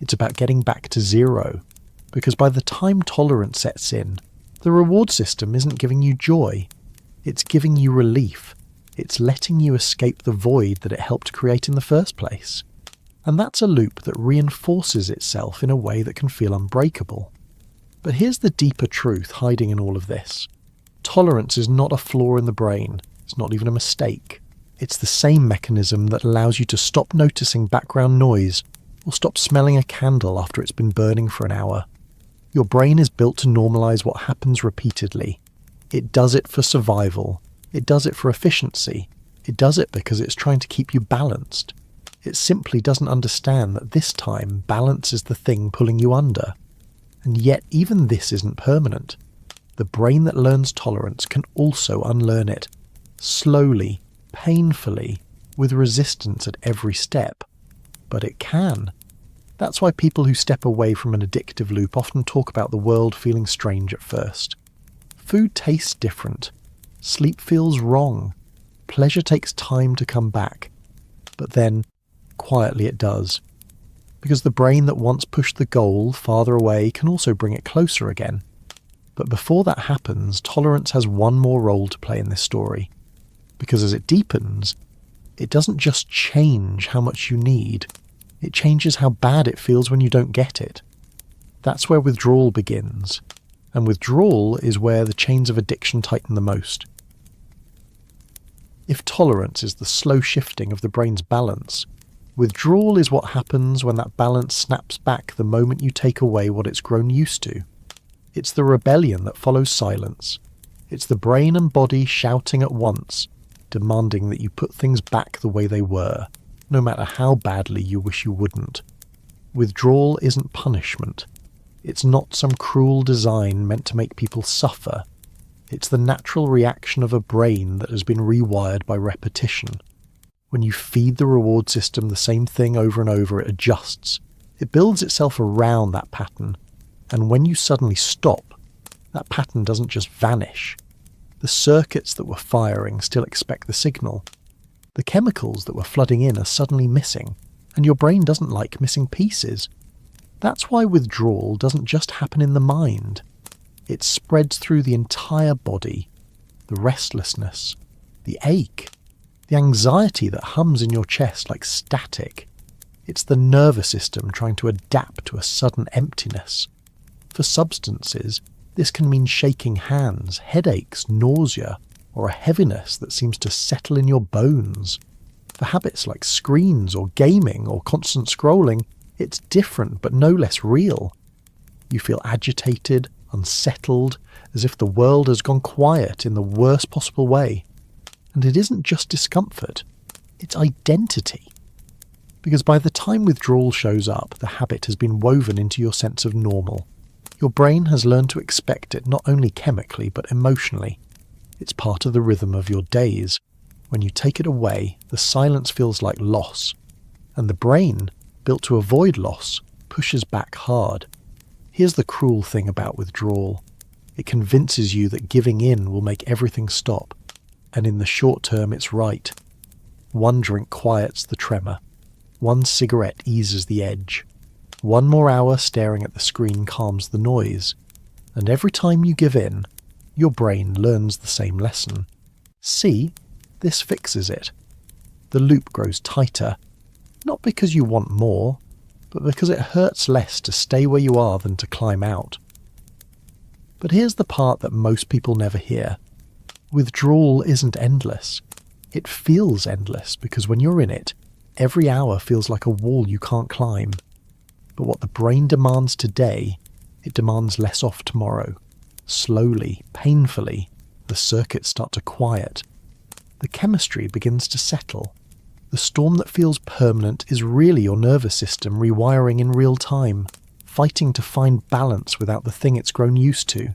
It's about getting back to zero. Because by the time tolerance sets in, the reward system isn't giving you joy. It's giving you relief. It's letting you escape the void that it helped create in the first place. And that's a loop that reinforces itself in a way that can feel unbreakable. But here's the deeper truth hiding in all of this. Tolerance is not a flaw in the brain. It's not even a mistake. It's the same mechanism that allows you to stop noticing background noise or stop smelling a candle after it's been burning for an hour. Your brain is built to normalize what happens repeatedly. It does it for survival. It does it for efficiency. It does it because it's trying to keep you balanced. It simply doesn't understand that this time balance is the thing pulling you under. And yet even this isn't permanent. The brain that learns tolerance can also unlearn it, slowly, painfully, with resistance at every step. But it can. That's why people who step away from an addictive loop often talk about the world feeling strange at first. Food tastes different. Sleep feels wrong. Pleasure takes time to come back. But then, quietly it does. Because the brain that once pushed the goal farther away can also bring it closer again. But before that happens, tolerance has one more role to play in this story. Because as it deepens, it doesn't just change how much you need, it changes how bad it feels when you don't get it. That's where withdrawal begins. And withdrawal is where the chains of addiction tighten the most. If tolerance is the slow shifting of the brain's balance, withdrawal is what happens when that balance snaps back the moment you take away what it's grown used to. It's the rebellion that follows silence. It's the brain and body shouting at once, demanding that you put things back the way they were, no matter how badly you wish you wouldn't. Withdrawal isn't punishment. It's not some cruel design meant to make people suffer. It's the natural reaction of a brain that has been rewired by repetition. When you feed the reward system the same thing over and over, it adjusts. It builds itself around that pattern. And when you suddenly stop, that pattern doesn't just vanish. The circuits that were firing still expect the signal. The chemicals that were flooding in are suddenly missing, and your brain doesn't like missing pieces. That's why withdrawal doesn't just happen in the mind. It spreads through the entire body. The restlessness, the ache, the anxiety that hums in your chest like static. It's the nervous system trying to adapt to a sudden emptiness. For substances, this can mean shaking hands, headaches, nausea, or a heaviness that seems to settle in your bones. For habits like screens or gaming or constant scrolling, it's different but no less real. You feel agitated, unsettled, as if the world has gone quiet in the worst possible way. And it isn't just discomfort, it's identity. Because by the time withdrawal shows up, the habit has been woven into your sense of normal. Your brain has learned to expect it not only chemically but emotionally. It's part of the rhythm of your days. When you take it away, the silence feels like loss. And the brain, built to avoid loss, pushes back hard. Here's the cruel thing about withdrawal. It convinces you that giving in will make everything stop. And in the short term, it's right. One drink quiets the tremor. One cigarette eases the edge. One more hour staring at the screen calms the noise. And every time you give in, your brain learns the same lesson. See, this fixes it. The loop grows tighter, not because you want more, but because it hurts less to stay where you are than to climb out. But here's the part that most people never hear. Withdrawal isn't endless. It feels endless because when you're in it, every hour feels like a wall you can't climb. But what the brain demands today, it demands less of tomorrow. Slowly, painfully, the circuits start to quiet. The chemistry begins to settle. The storm that feels permanent is really your nervous system rewiring in real time, fighting to find balance without the thing it's grown used to.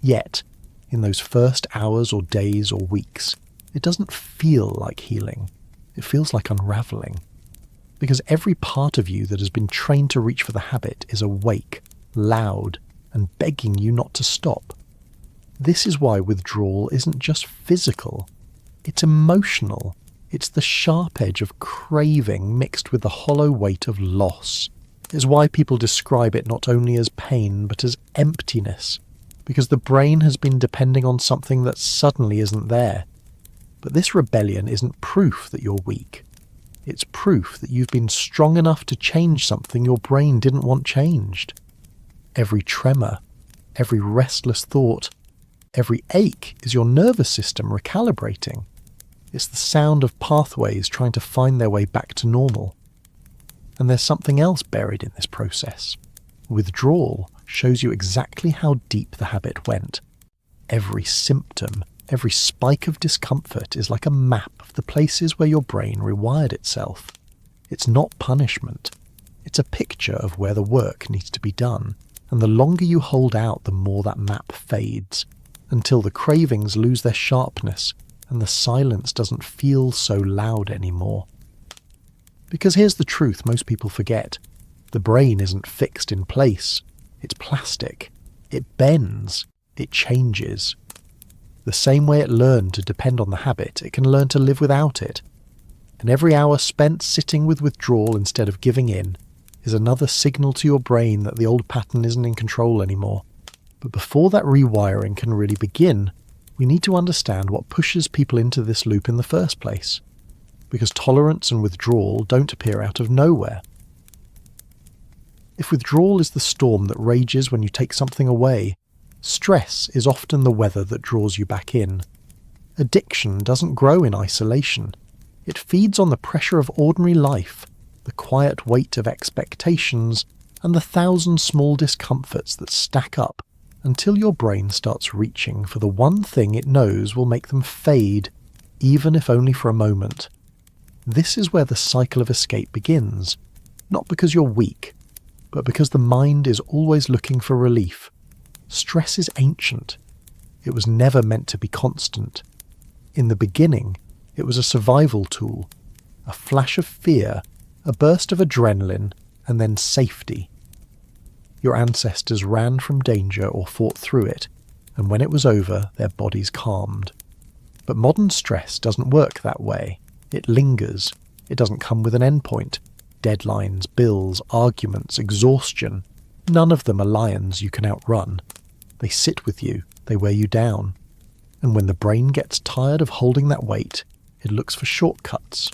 Yet, in those first hours or days or weeks, it doesn't feel like healing. It feels like unraveling. Because every part of you that has been trained to reach for the habit is awake, loud, and begging you not to stop. This is why withdrawal isn't just physical, it's emotional. It's the sharp edge of craving mixed with the hollow weight of loss. It's why people describe it not only as pain but as emptiness, because the brain has been depending on something that suddenly isn't there. But this rebellion isn't proof that you're weak. It's proof that you've been strong enough to change something your brain didn't want changed. Every tremor, every restless thought, every ache is your nervous system recalibrating. It's the sound of pathways trying to find their way back to normal. And there's something else buried in this process. Withdrawal shows you exactly how deep the habit went. Every symptom, Every spike of discomfort is like a map of the places where your brain rewired itself. It's not punishment. It's a picture of where the work needs to be done, and the longer you hold out, the more that map fades, until the cravings lose their sharpness and the silence doesn't feel so loud anymore. Because here's the truth most people forget. The brain isn't fixed in place. It's plastic. It bends. It changes. The same way it learned to depend on the habit, it can learn to live without it. And every hour spent sitting with withdrawal instead of giving in is another signal to your brain that the old pattern isn't in control anymore. But before that rewiring can really begin, we need to understand what pushes people into this loop in the first place. Because tolerance and withdrawal don't appear out of nowhere. If withdrawal is the storm that rages when you take something away, stress is often the weather that draws you back in. Addiction doesn't grow in isolation. It feeds on the pressure of ordinary life, the quiet weight of expectations, and the 1,000 small discomforts that stack up until your brain starts reaching for the one thing it knows will make them fade, even if only for a moment. This is where the cycle of escape begins, not because you're weak, but because the mind is always looking for relief. Stress is ancient. It was never meant to be constant. In the beginning, it was a survival tool, a flash of fear, a burst of adrenaline, and then safety. Your ancestors ran from danger or fought through it, and when it was over, their bodies calmed. But modern stress doesn't work that way. It lingers. It doesn't come with an endpoint. Deadlines, bills, arguments, exhaustion. None of them are lions you can outrun. They sit with you. They wear you down. And when the brain gets tired of holding that weight, it looks for shortcuts.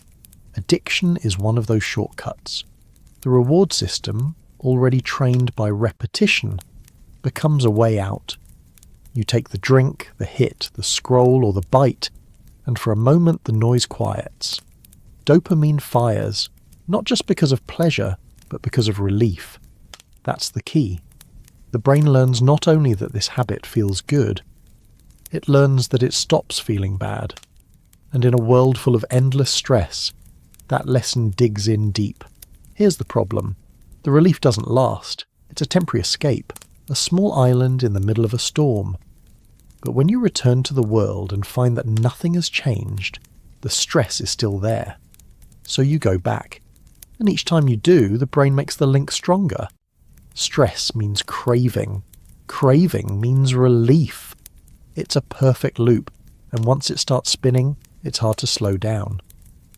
Addiction is one of those shortcuts. The reward system, already trained by repetition, becomes a way out. You take the drink, the hit, the scroll, or the bite, and for a moment the noise quiets. Dopamine fires, not just because of pleasure, but because of relief. That's the key. The brain learns not only that this habit feels good, it learns that it stops feeling bad. And in a world full of endless stress, that lesson digs in deep. Here's the problem. The relief doesn't last. It's a temporary escape, a small island in the middle of a storm. But when you return to the world and find that nothing has changed, the stress is still there. So you go back. And each time you do, the brain makes the link stronger. Stress means craving. Craving means relief. It's a perfect loop, and once it starts spinning, it's hard to slow down.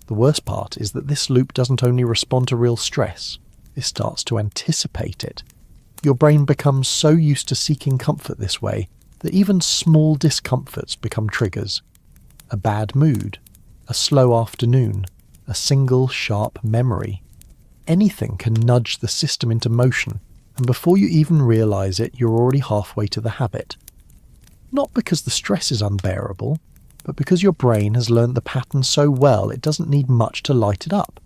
The worst part is that this loop doesn't only respond to real stress, it starts to anticipate it. Your brain becomes so used to seeking comfort this way that even small discomforts become triggers. A bad mood, a slow afternoon, a single sharp memory. Anything can nudge the system into motion, and before you even realize it, you're already halfway to the habit. Not because the stress is unbearable, but because your brain has learned the pattern so well it doesn't need much to light it up.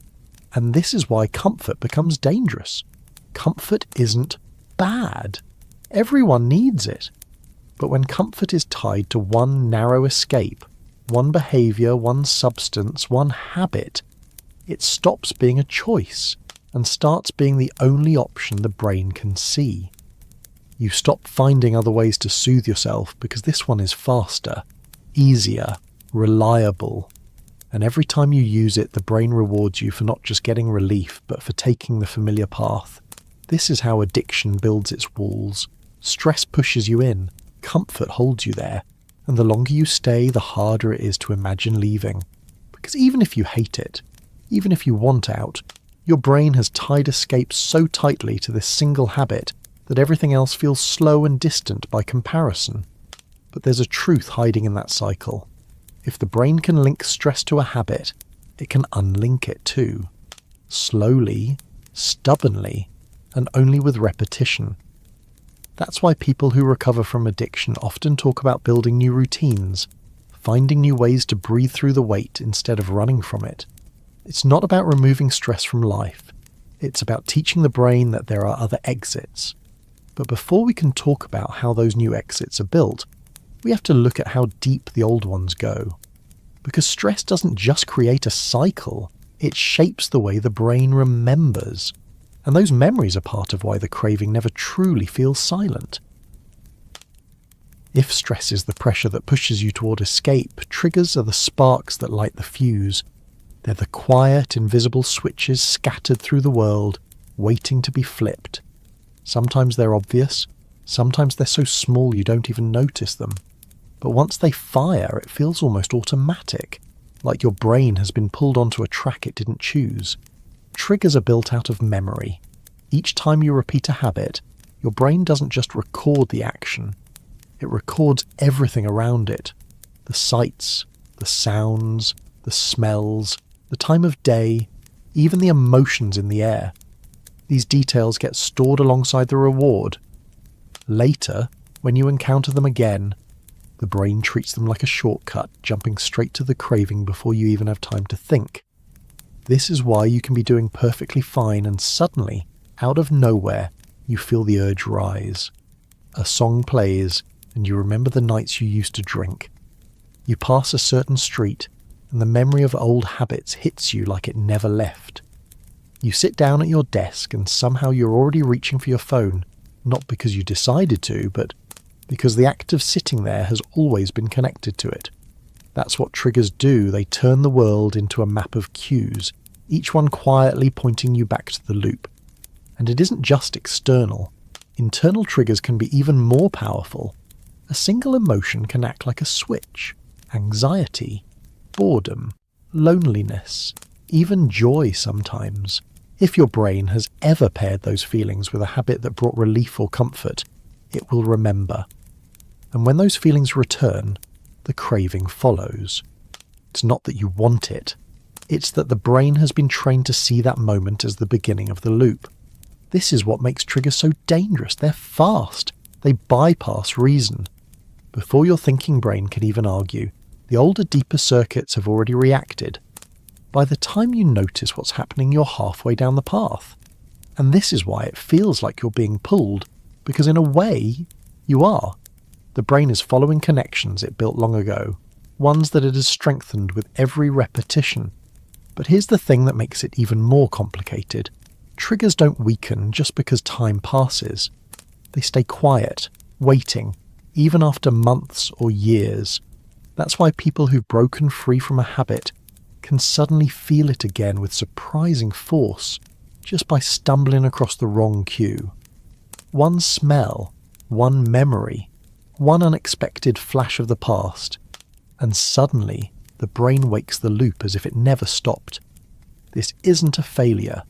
And this is why comfort becomes dangerous. Comfort isn't bad. Everyone needs it. But when comfort is tied to one narrow escape, one behavior, one substance, one habit, it stops being a choice and starts being the only option the brain can see. You stop finding other ways to soothe yourself because this one is faster, easier, reliable. And every time you use it, the brain rewards you for not just getting relief, but for taking the familiar path. This is how addiction builds its walls. Stress pushes you in, comfort holds you there, and the longer you stay, the harder it is to imagine leaving. Because even if you hate it, even if you want out, your brain has tied escape so tightly to this single habit that everything else feels slow and distant by comparison. But there's a truth hiding in that cycle. If the brain can link stress to a habit, it can unlink it too. Slowly, stubbornly, and only with repetition. That's why people who recover from addiction often talk about building new routines, finding new ways to breathe through the weight instead of running from it. It's not about removing stress from life. It's about teaching the brain that there are other exits. But before we can talk about how those new exits are built, we have to look at how deep the old ones go. Because stress doesn't just create a cycle, it shapes the way the brain remembers. And those memories are part of why the craving never truly feels silent. If stress is the pressure that pushes you toward escape, triggers are the sparks that light the fuse. They're the quiet, invisible switches scattered through the world, waiting to be flipped. Sometimes they're obvious, sometimes they're so small you don't even notice them. But once they fire, it feels almost automatic, like your brain has been pulled onto a track it didn't choose. Triggers are built out of memory. Each time you repeat a habit, your brain doesn't just record the action, it records everything around it. The sights, the sounds, the smells, the time of day, even the emotions in the air. These details get stored alongside the reward. Later, when you encounter them again, the brain treats them like a shortcut, jumping straight to the craving before you even have time to think. This is why you can be doing perfectly fine and suddenly, out of nowhere, you feel the urge rise. A song plays and you remember the nights you used to drink. You pass a certain street and the memory of old habits hits you like it never left. You sit down at your desk and somehow you're already reaching for your phone, not because you decided to, but because the act of sitting there has always been connected to it. That's what triggers do. They turn the world into a map of cues, each one quietly pointing you back to the loop. And it isn't just external. Internal triggers can be even more powerful. A single emotion can act like a switch. Anxiety, boredom, loneliness, even joy sometimes. If your brain has ever paired those feelings with a habit that brought relief or comfort, it will remember. And when those feelings return, the craving follows. It's not that you want it. It's that the brain has been trained to see that moment as the beginning of the loop. This is what makes triggers so dangerous. They're fast. They bypass reason. Before your thinking brain can even argue, the older, deeper circuits have already reacted. By the time you notice what's happening, you're halfway down the path. And this is why it feels like you're being pulled, because in a way, you are. The brain is following connections it built long ago, ones that it has strengthened with every repetition. But here's the thing that makes it even more complicated. Triggers don't weaken just because time passes. They stay quiet, waiting, even after months or years. That's why people who've broken free from a habit can suddenly feel it again with surprising force just by stumbling across the wrong cue. One smell, one memory, one unexpected flash of the past, and suddenly the brain wakes the loop as if it never stopped. This isn't a failure.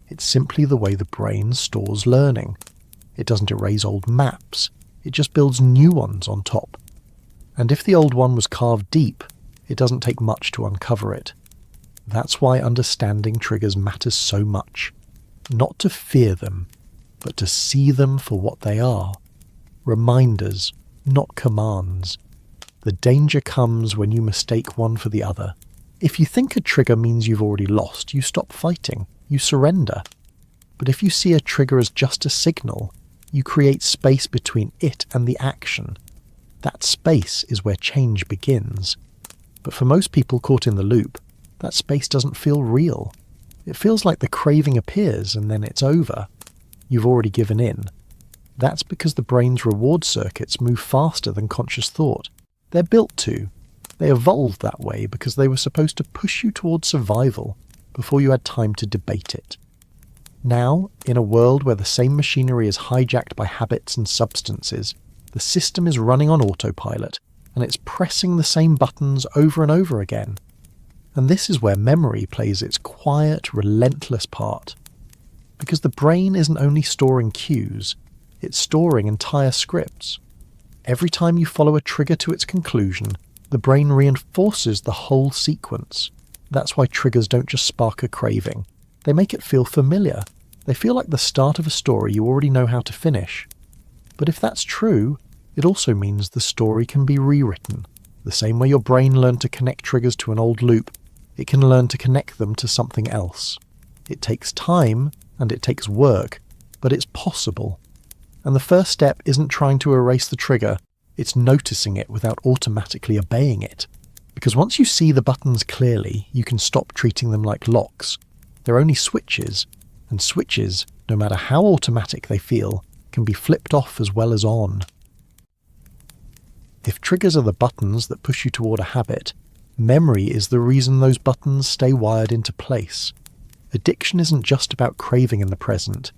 It's simply the way the brain stores learning. It doesn't erase old maps. It just builds new ones on top. And if the old one was carved deep, it doesn't take much to uncover it. That's why understanding triggers matters so much. Not to fear them, but to see them for what they are. Reminders, not commands. The danger comes when you mistake one for the other. If you think a trigger means you've already lost, you stop fighting, you surrender. But if you see a trigger as just a signal, you create space between it and the action. That space is where change begins. But for most people caught in the loop, that space doesn't feel real. It feels like the craving appears and then it's over. You've already given in. That's because the brain's reward circuits move faster than conscious thought. They're built to. They evolved that way because they were supposed to push you towards survival before you had time to debate it. Now, in a world where the same machinery is hijacked by habits and substances, the system is running on autopilot and it's pressing the same buttons over and over again. And this is where memory plays its quiet, relentless part. Because the brain isn't only storing cues, it's storing entire scripts. Every time you follow a trigger to its conclusion, the brain reinforces the whole sequence. That's why triggers don't just spark a craving. They make it feel familiar. They feel like the start of a story you already know how to finish. But if that's true, it also means the story can be rewritten. The same way your brain learned to connect triggers to an old loop, it can learn to connect them to something else. It takes time and it takes work, but it's possible. And the first step isn't trying to erase the trigger, It's noticing it without automatically obeying it. Because once you see the buttons clearly, you can stop treating them like locks. They're only switches, and switches, no matter how automatic they feel, can be flipped off as well as on. If triggers are the buttons that push you toward a habit, memory is the reason those buttons stay wired into place. Addiction isn't just about craving in the present.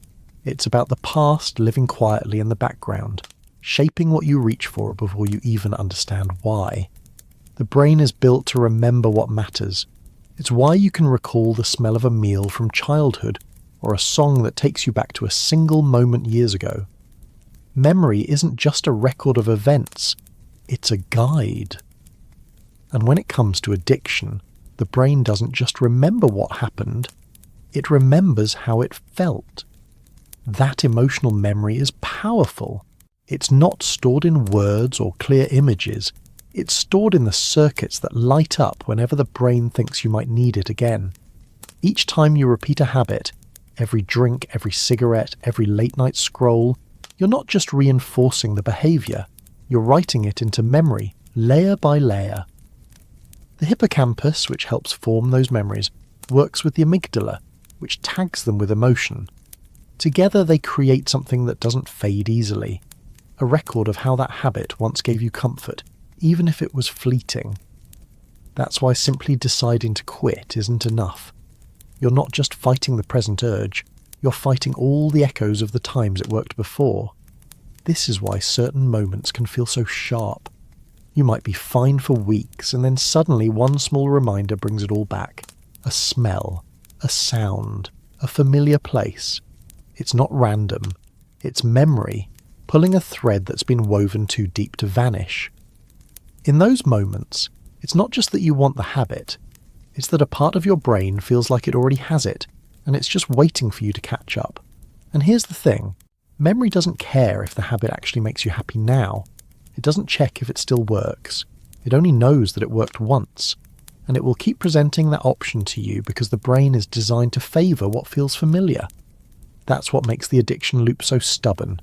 It's about the past living quietly in the background, shaping what you reach for before you even understand why. The brain is built to remember what matters. It's why you can recall the smell of a meal from childhood, or a song that takes you back to a single moment years ago. Memory isn't just a record of events, it's a guide. And when it comes to addiction, the brain doesn't just remember what happened, it remembers how it felt. That emotional memory is powerful. It's not stored in words or clear images. It's stored in the circuits that light up whenever the brain thinks you might need it again. Each time you repeat a habit, every drink, every cigarette, every late-night scroll, you're not just reinforcing the behavior, you're writing it into memory, layer by layer. The hippocampus, which helps form those memories, works with the amygdala, which tags them with emotion. Together they create something that doesn't fade easily, a record of how that habit once gave you comfort, even if it was fleeting. That's why simply deciding to quit isn't enough. You're not just fighting the present urge, you're fighting all the echoes of the times it worked before. This is why certain moments can feel so sharp. You might be fine for weeks, and then suddenly one small reminder brings it all back. A smell, a sound, a familiar place. It's not random. It's memory, pulling a thread that's been woven too deep to vanish. In those moments, it's not just that you want the habit, it's that a part of your brain feels like it already has it, and it's just waiting for you to catch up. And here's the thing, memory doesn't care if the habit actually makes you happy now. It doesn't check if it still works. It only knows that it worked once, and it will keep presenting that option to you because the brain is designed to favour what feels familiar. That's what makes the addiction loop so stubborn.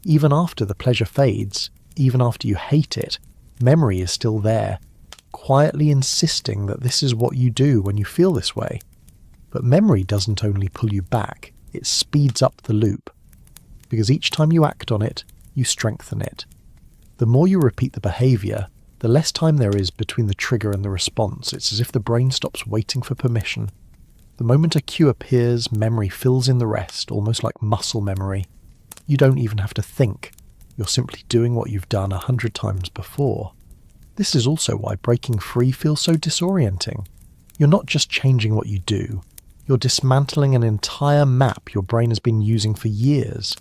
Even after the pleasure fades, even after you hate it, memory is still there, quietly insisting that this is what you do when you feel this way. But memory doesn't only pull you back, it speeds up the loop. Because each time you act on it, you strengthen it. The more you repeat the behaviour, the less time there is between the trigger and the response. It's as if the brain stops waiting for permission. The moment a cue appears, memory fills in the rest, almost like muscle memory. You don't even have to think. You're simply doing what you've done 100 times before. This is also why breaking free feels so disorienting. You're not just changing what you do, you're dismantling an entire map your brain has been using for years.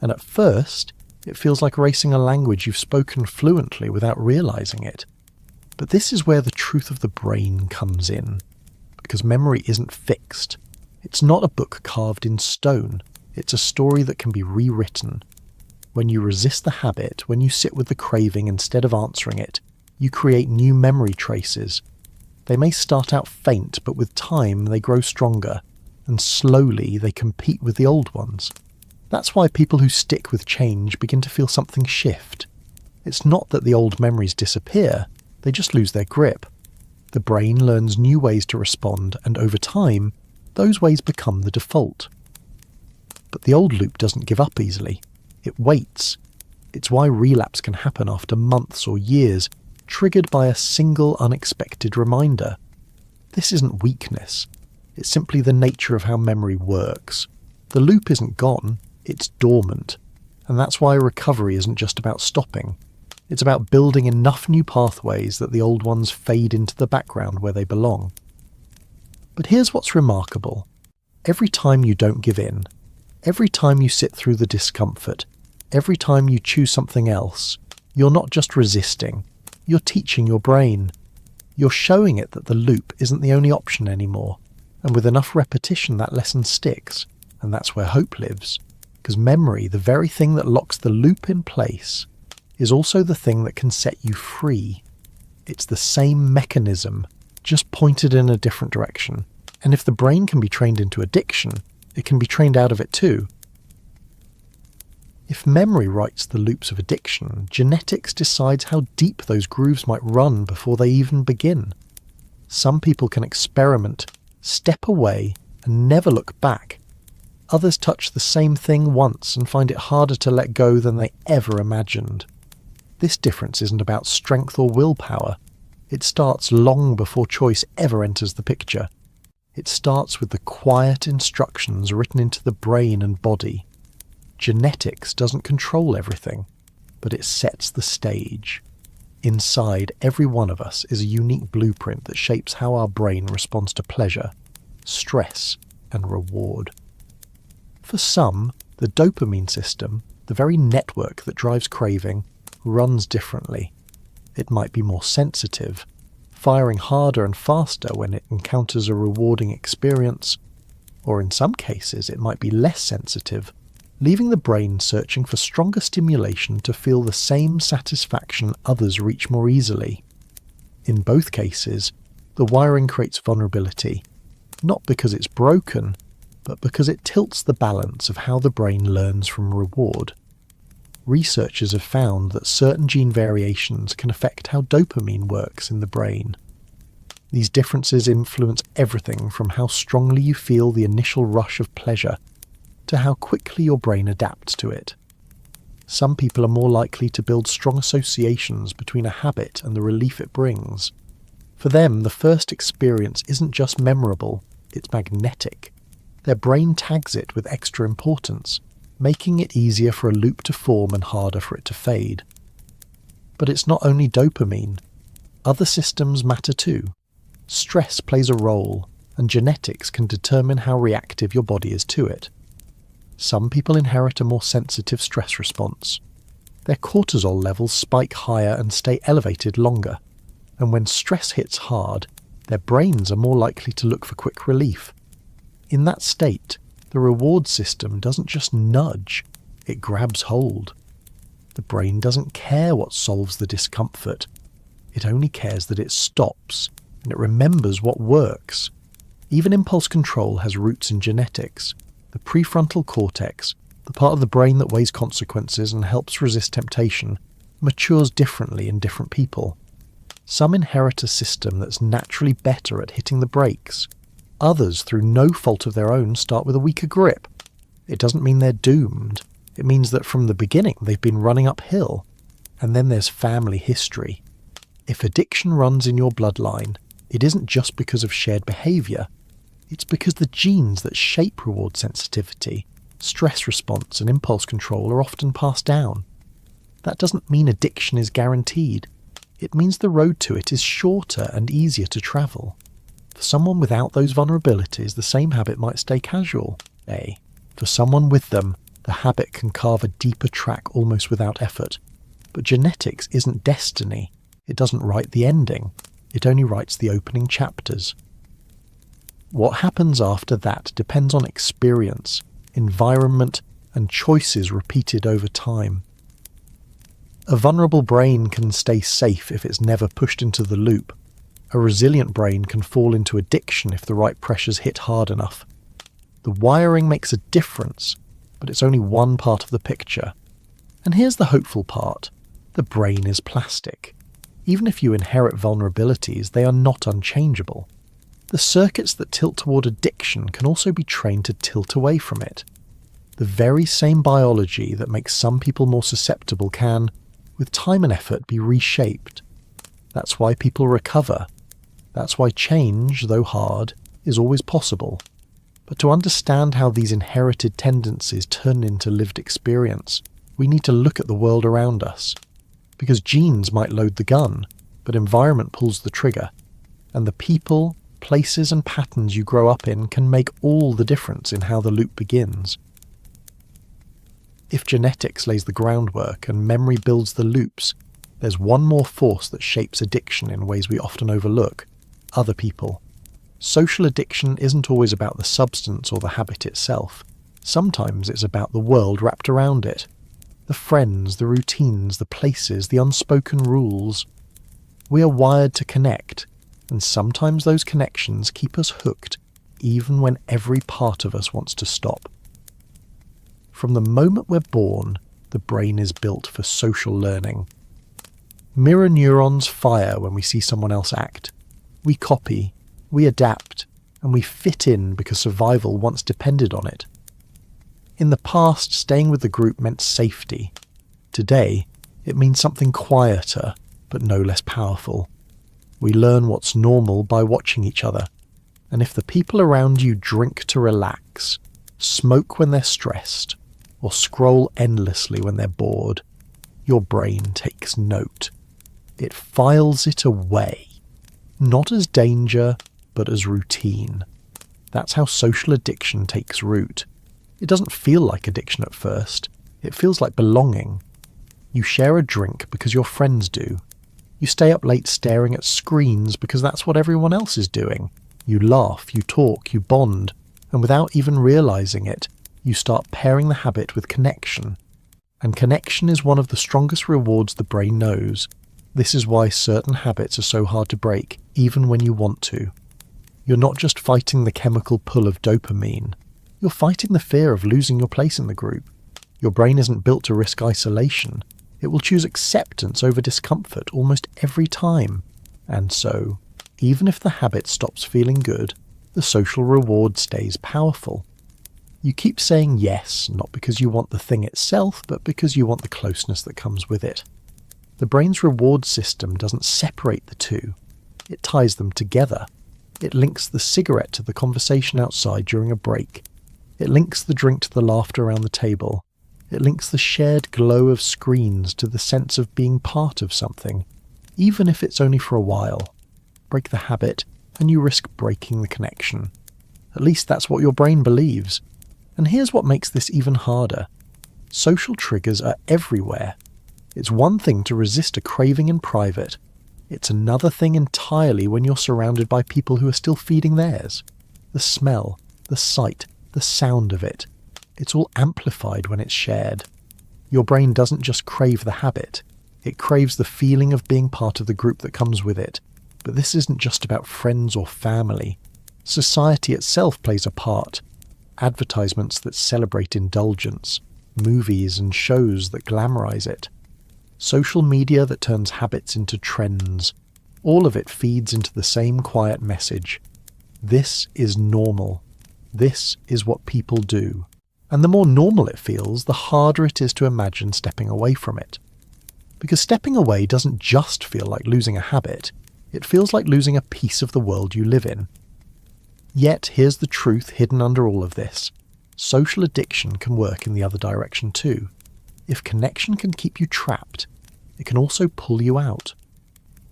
And at first, it feels like erasing a language you've spoken fluently without realizing it. But this is where the truth of the brain comes in. Because memory isn't fixed. It's not a book carved in stone. It's a story that can be rewritten. When you resist the habit, when you sit with the craving instead of answering it, you create new memory traces. They may start out faint, but with time they grow stronger, and slowly they compete with the old ones. That's why people who stick with change begin to feel something shift. It's not that the old memories disappear, they just lose their grip. The brain learns new ways to respond, and over time, those ways become the default. But the old loop doesn't give up easily. It waits. It's why relapse can happen after months or years, triggered by a single unexpected reminder. This isn't weakness. It's simply the nature of how memory works. The loop isn't gone, it's dormant. And that's why recovery isn't just about stopping. It's about building enough new pathways that the old ones fade into the background where they belong. But here's what's remarkable. Every time you don't give in, every time you sit through the discomfort, every time you choose something else, you're not just resisting, you're teaching your brain. You're showing it that the loop isn't the only option anymore, and with enough repetition that lesson sticks, and that's where hope lives. Because memory, the very thing that locks the loop in place, is also the thing that can set you free. It's the same mechanism, just pointed in a different direction. And if the brain can be trained into addiction, it can be trained out of it too. If memory writes the loops of addiction, genetics decides how deep those grooves might run before they even begin. Some people can experiment, step away, and never look back. Others touch the same thing once and find it harder to let go than they ever imagined. This difference isn't about strength or willpower. It starts long before choice ever enters the picture. It starts with the quiet instructions written into the brain and body. Genetics doesn't control everything, but it sets the stage. Inside every one of us is a unique blueprint that shapes how our brain responds to pleasure, stress, and reward. For some, the dopamine system, the very network that drives craving, runs differently. It might be more sensitive, firing harder and faster when it encounters a rewarding experience, or in some cases it might be less sensitive, leaving the brain searching for stronger stimulation to feel the same satisfaction others reach more easily. In both cases, the wiring creates vulnerability, not because it's broken, but because it tilts the balance of how the brain learns from reward. Researchers have found that certain gene variations can affect how dopamine works in the brain. These differences influence everything from how strongly you feel the initial rush of pleasure to how quickly your brain adapts to it. Some people are more likely to build strong associations between a habit and the relief it brings. For them, the first experience isn't just memorable, it's magnetic. Their brain tags it with extra importance, making it easier for a loop to form and harder for it to fade. But it's not only dopamine. Other systems matter too. Stress plays a role, and genetics can determine how reactive your body is to it. Some people inherit a more sensitive stress response. Their cortisol levels spike higher and stay elevated longer, and when stress hits hard, their brains are more likely to look for quick relief. In that state, the reward system doesn't just nudge, it grabs hold. The brain doesn't care what solves the discomfort. It only cares that it stops, and it remembers what works. Even impulse control has roots in genetics. The prefrontal cortex, the part of the brain that weighs consequences and helps resist temptation, matures differently in different people. Some inherit a system that's naturally better at hitting the brakes. Others, through no fault of their own, start with a weaker grip. It doesn't mean they're doomed. It means that from the beginning they've been running uphill. And then there's family history. If addiction runs in your bloodline, it isn't just because of shared behaviour. It's because the genes that shape reward sensitivity, stress response and impulse control are often passed down. That doesn't mean addiction is guaranteed. It means the road to it is shorter and easier to travel. For someone without those vulnerabilities, the same habit might stay casual. For someone with them, the habit can carve a deeper track almost without effort. But genetics isn't destiny. It doesn't write the ending. It only writes the opening chapters. What happens after that depends on experience, environment, and choices repeated over time. A vulnerable brain can stay safe if it's never pushed into the loop. A resilient brain can fall into addiction if the right pressures hit hard enough. The wiring makes a difference, but it's only one part of the picture. And here's the hopeful part. The brain is plastic. Even if you inherit vulnerabilities, they are not unchangeable. The circuits that tilt toward addiction can also be trained to tilt away from it. The very same biology that makes some people more susceptible can, with time and effort, be reshaped. That's why people recover. That's why change, though hard, is always possible. But to understand how these inherited tendencies turn into lived experience, we need to look at the world around us. Because genes might load the gun, but environment pulls the trigger. And the people, places and patterns you grow up in can make all the difference in how the loop begins. If genetics lays the groundwork and memory builds the loops, there's one more force that shapes addiction in ways we often overlook: other people. Social addiction isn't always about the substance or the habit itself. Sometimes it's about the world wrapped around it. The friends, the routines, the places, the unspoken rules. We are wired to connect, and sometimes those connections keep us hooked, even when every part of us wants to stop. From the moment we're born, The brain is built for social learning. Mirror neurons fire when we see someone else act. We copy, we adapt, and we fit in because survival once depended on it. In the past, staying with the group meant safety. Today, it means something quieter, but no less powerful. We learn what's normal by watching each other, and if the people around you drink to relax, smoke when they're stressed, or scroll endlessly when they're bored, your brain takes note. It files it away, not as danger, but as routine. That's how social addiction takes root. It doesn't feel like addiction at first. It feels like belonging. You share a drink because your friends do. You stay up late staring at screens because that's what everyone else is doing. You laugh, you talk, you bond, and without even realizing it, you start pairing the habit with connection. And connection is one of the strongest rewards the brain knows. This is why certain habits are so hard to break, even when you want to. You're not just fighting the chemical pull of dopamine. You're fighting the fear of losing your place in the group. Your brain isn't built to risk isolation. It will choose acceptance over discomfort almost every time. And so, even if the habit stops feeling good, the social reward stays powerful. You keep saying yes, not because you want the thing itself, but because you want the closeness that comes with it. The brain's reward system doesn't separate the two. It ties them together. It links the cigarette to the conversation outside during a break. It links the drink to the laughter around the table. It links the shared glow of screens to the sense of being part of something, even if it's only for a while. Break the habit, and you risk breaking the connection. At least that's what your brain believes. And here's what makes this even harder. Social triggers are everywhere. It's one thing to resist a craving in private. It's another thing entirely when you're surrounded by people who are still feeding theirs. The smell, the sight, the sound of it. It's all amplified when it's shared. Your brain doesn't just crave the habit. It craves the feeling of being part of the group that comes with it. But this isn't just about friends or family. Society itself plays a part. Advertisements that celebrate indulgence, movies and shows that glamorize it, social media that turns habits into trends. All of it feeds into the same quiet message. This is normal. This is what people do. And the more normal it feels, the harder it is to imagine stepping away from it. Because stepping away doesn't just feel like losing a habit, it feels like losing a piece of the world you live in. Yet here's the truth hidden under all of this. Social addiction can work in the other direction too. If connection can keep you trapped, it can also pull you out.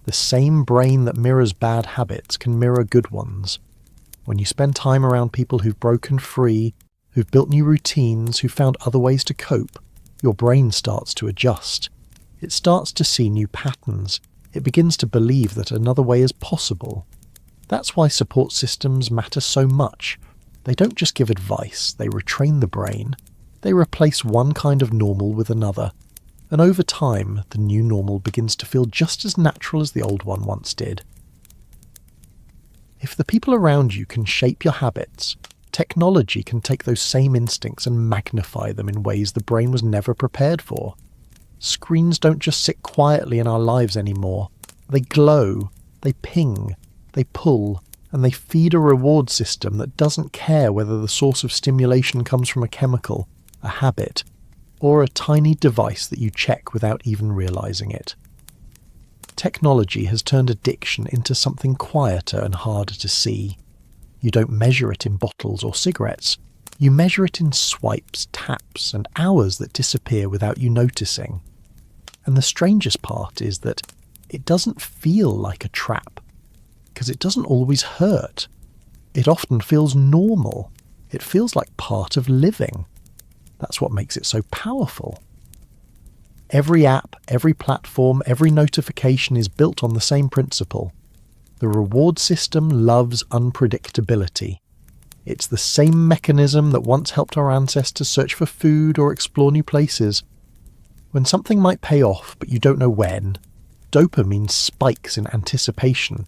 The same brain that mirrors bad habits can mirror good ones. When you spend time around people who've broken free, who've built new routines, who've found other ways to cope, your brain starts to adjust. It starts to see new patterns. It begins to believe that another way is possible. That's why support systems matter so much. They don't just give advice, they retrain the brain. They replace one kind of normal with another. And over time, the new normal begins to feel just as natural as the old one once did. If the people around you can shape your habits, technology can take those same instincts and magnify them in ways the brain was never prepared for. Screens don't just sit quietly in our lives anymore. They glow, they ping, they pull, and they feed a reward system that doesn't care whether the source of stimulation comes from a chemical, a habit, or a tiny device that you check without even realizing it. Technology has turned addiction into something quieter and harder to see. You don't measure it in bottles or cigarettes. You measure it in swipes, taps, and hours that disappear without you noticing. And the strangest part is that it doesn't feel like a trap, because it doesn't always hurt. It often feels normal. It feels like part of living. That's what makes it so powerful. Every app, every platform, every notification is built on the same principle. The reward system loves unpredictability. It's the same mechanism that once helped our ancestors search for food or explore new places. When something might pay off, but you don't know when, dopamine spikes in anticipation.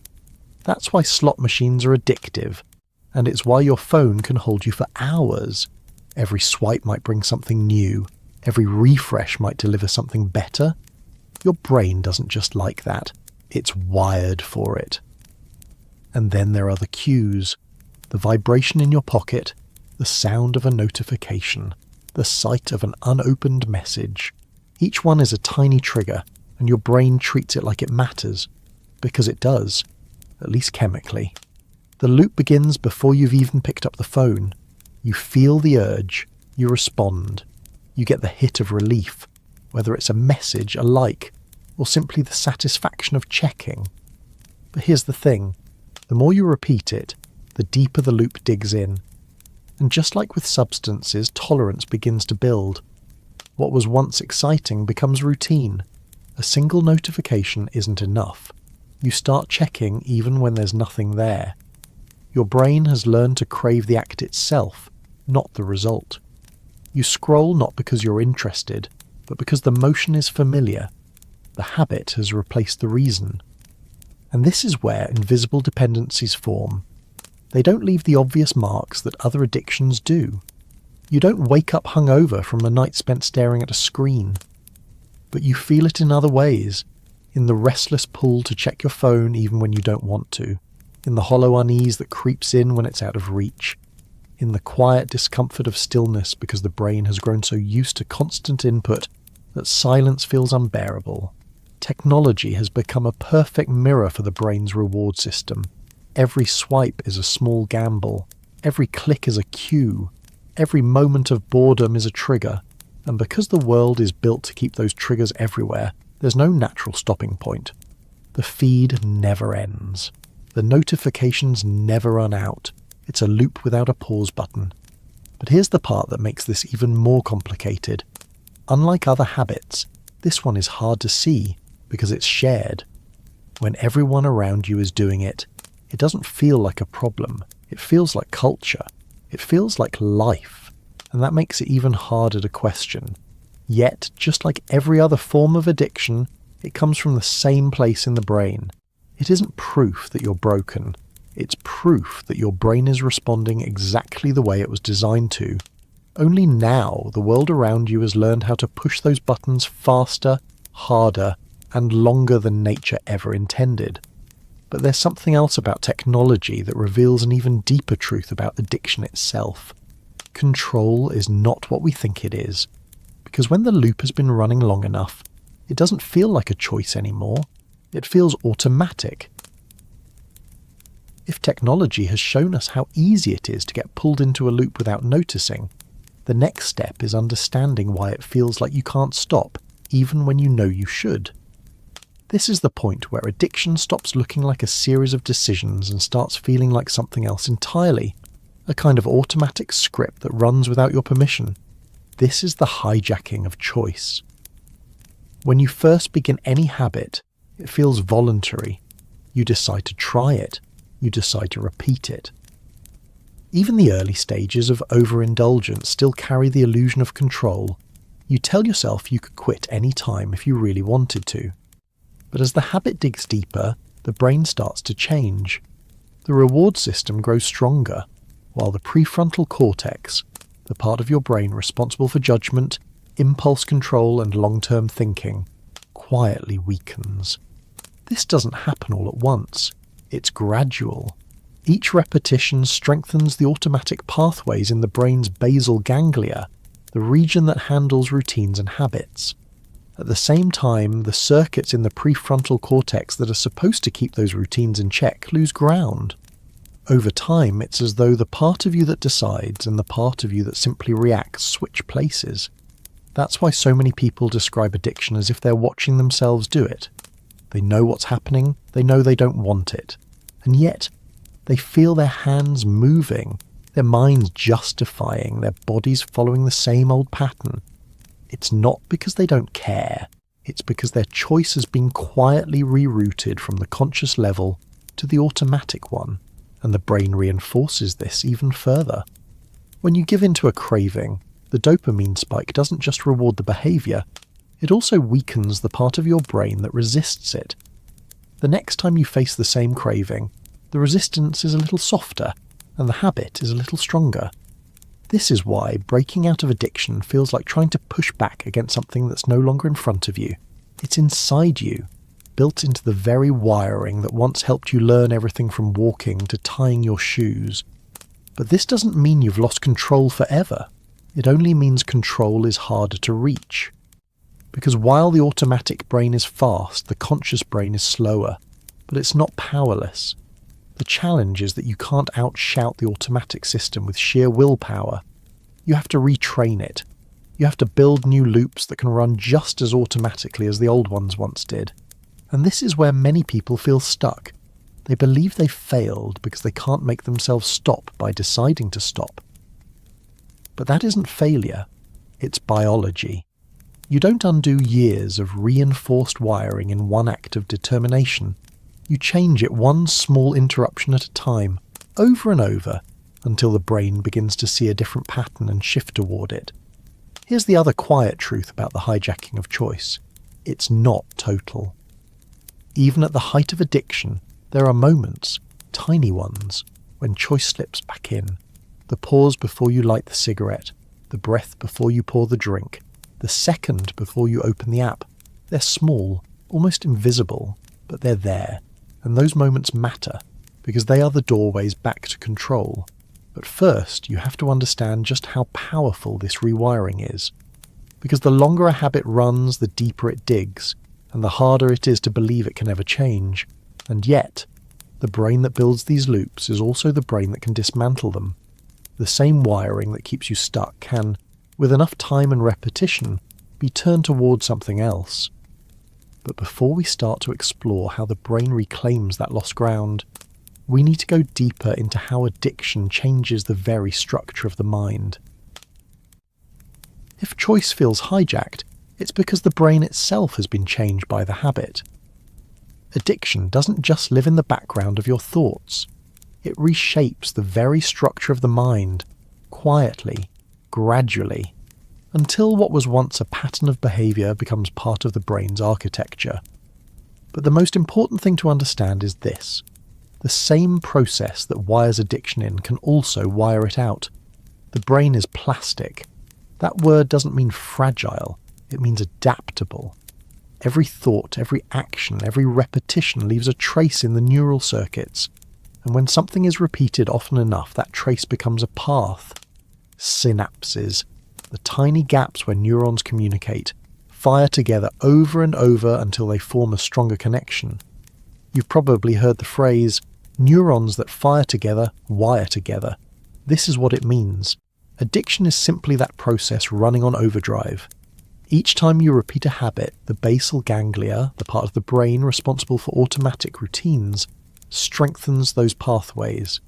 That's why slot machines are addictive, and it's why your phone can hold you for hours. Every swipe might bring something new. Every refresh might deliver something better. Your brain doesn't just like that. It's wired for it. And then there are the cues. The vibration in your pocket, the sound of a notification, the sight of an unopened message. Each one is a tiny trigger, and your brain treats it like it matters. Because it does, at least chemically. The loop begins before you've even picked up the phone. You feel the urge, you respond. You get the hit of relief, whether it's a message, a like, or simply the satisfaction of checking. But here's the thing. The more you repeat it, the deeper the loop digs in. And just like with substances, tolerance begins to build. What was once exciting becomes routine. A single notification isn't enough. You start checking even when there's nothing there. Your brain has learned to crave the act itself, not the result. You scroll not because you're interested, but because the motion is familiar. The habit has replaced the reason. And this is where invisible dependencies form. They don't leave the obvious marks that other addictions do. You don't wake up hungover from a night spent staring at a screen. But you feel it in other ways, in the restless pull to check your phone even when you don't want to, in the hollow unease that creeps in when it's out of reach, in the quiet discomfort of stillness because the brain has grown so used to constant input that silence feels unbearable. Technology has become a perfect mirror for the brain's reward system. Every swipe is a small gamble. Every click is a cue. Every moment of boredom is a trigger. And because the world is built to keep those triggers everywhere, there's no natural stopping point. The feed never ends. The notifications never run out. It's a loop without a pause button. But here's the part that makes this even more complicated. Unlike other habits, this one is hard to see because it's shared. When everyone around you is doing it, it doesn't feel like a problem. It feels like culture. It feels like life. And that makes it even harder to question. Yet, just like every other form of addiction, it comes from the same place in the brain. It isn't proof that you're broken. It's proof that your brain is responding exactly the way it was designed to. Only now the world around you has learned how to push those buttons faster, harder, and longer than nature ever intended. But there's something else about technology that reveals an even deeper truth about addiction itself. Control is not what we think it is. Because when the loop has been running long enough, it doesn't feel like a choice anymore. It feels automatic. If technology has shown us how easy it is to get pulled into a loop without noticing, the next step is understanding why it feels like you can't stop, even when you know you should. This is the point where addiction stops looking like a series of decisions and starts feeling like something else entirely, a kind of automatic script that runs without your permission. This is the hijacking of choice. When you first begin any habit, it feels voluntary. You decide to try it. You decide to repeat it. Even the early stages of overindulgence still carry the illusion of control. You tell yourself you could quit any time if you really wanted to. But as the habit digs deeper, the brain starts to change. The reward system grows stronger, while the prefrontal cortex, the part of your brain responsible for judgment, impulse control, and long-term thinking, quietly weakens. This doesn't happen all at once. It's gradual. Each repetition strengthens the automatic pathways in the brain's basal ganglia, the region that handles routines and habits. At the same time, the circuits in the prefrontal cortex that are supposed to keep those routines in check lose ground. Over time, it's as though the part of you that decides and the part of you that simply reacts switch places. That's why so many people describe addiction as if they're watching themselves do it. They know what's happening, they know they don't want it. And yet, they feel their hands moving, their minds justifying, their bodies following the same old pattern. It's not because they don't care, it's because their choice has been quietly rerouted from the conscious level to the automatic one, and the brain reinforces this even further. When you give in to a craving, the dopamine spike doesn't just reward the behaviour, it also weakens the part of your brain that resists it. The next time you face the same craving, the resistance is a little softer, and the habit is a little stronger. This is why breaking out of addiction feels like trying to push back against something that's no longer in front of you. It's inside you, built into the very wiring that once helped you learn everything from walking to tying your shoes. But this doesn't mean you've lost control forever. It only means control is harder to reach. Because while the automatic brain is fast, the conscious brain is slower, but it's not powerless. The challenge is that you can't outshout the automatic system with sheer willpower. You have to retrain it. You have to build new loops that can run just as automatically as the old ones once did. And this is where many people feel stuck. They believe they've failed because they can't make themselves stop by deciding to stop. But that isn't failure, it's biology. You don't undo years of reinforced wiring in one act of determination. You change it one small interruption at a time, over and over, until the brain begins to see a different pattern and shift toward it. Here's the other quiet truth about the hijacking of choice. It's not total. Even at the height of addiction, there are moments, tiny ones, when choice slips back in. The pause before you light the cigarette, the breath before you pour the drink, the second before you open the app. They're small, almost invisible, but they're there, and those moments matter, because they are the doorways back to control. But first, you have to understand just how powerful this rewiring is. Because the longer a habit runs, the deeper it digs, and the harder it is to believe it can ever change. And yet, the brain that builds these loops is also the brain that can dismantle them. The same wiring that keeps you stuck can, with enough time and repetition, be turned towards something else. But before we start to explore how the brain reclaims that lost ground, we need to go deeper into how addiction changes the very structure of the mind. If choice feels hijacked, it's because the brain itself has been changed by the habit. Addiction doesn't just live in the background of your thoughts. It reshapes the very structure of the mind, quietly, gradually, until what was once a pattern of behaviour becomes part of the brain's architecture. But the most important thing to understand is this. The same process that wires addiction in can also wire it out. The brain is plastic. That word doesn't mean fragile, it means adaptable. Every thought, every action, every repetition leaves a trace in the neural circuits, and when something is repeated often enough, that trace becomes a path. Synapses, the tiny gaps where neurons communicate, fire together over and over until they form a stronger connection. You've probably heard the phrase, neurons that fire together, wire together. This is what it means. Addiction is simply that process running on overdrive. Each time you repeat a habit, the basal ganglia, the part of the brain responsible for automatic routines, strengthens those pathways.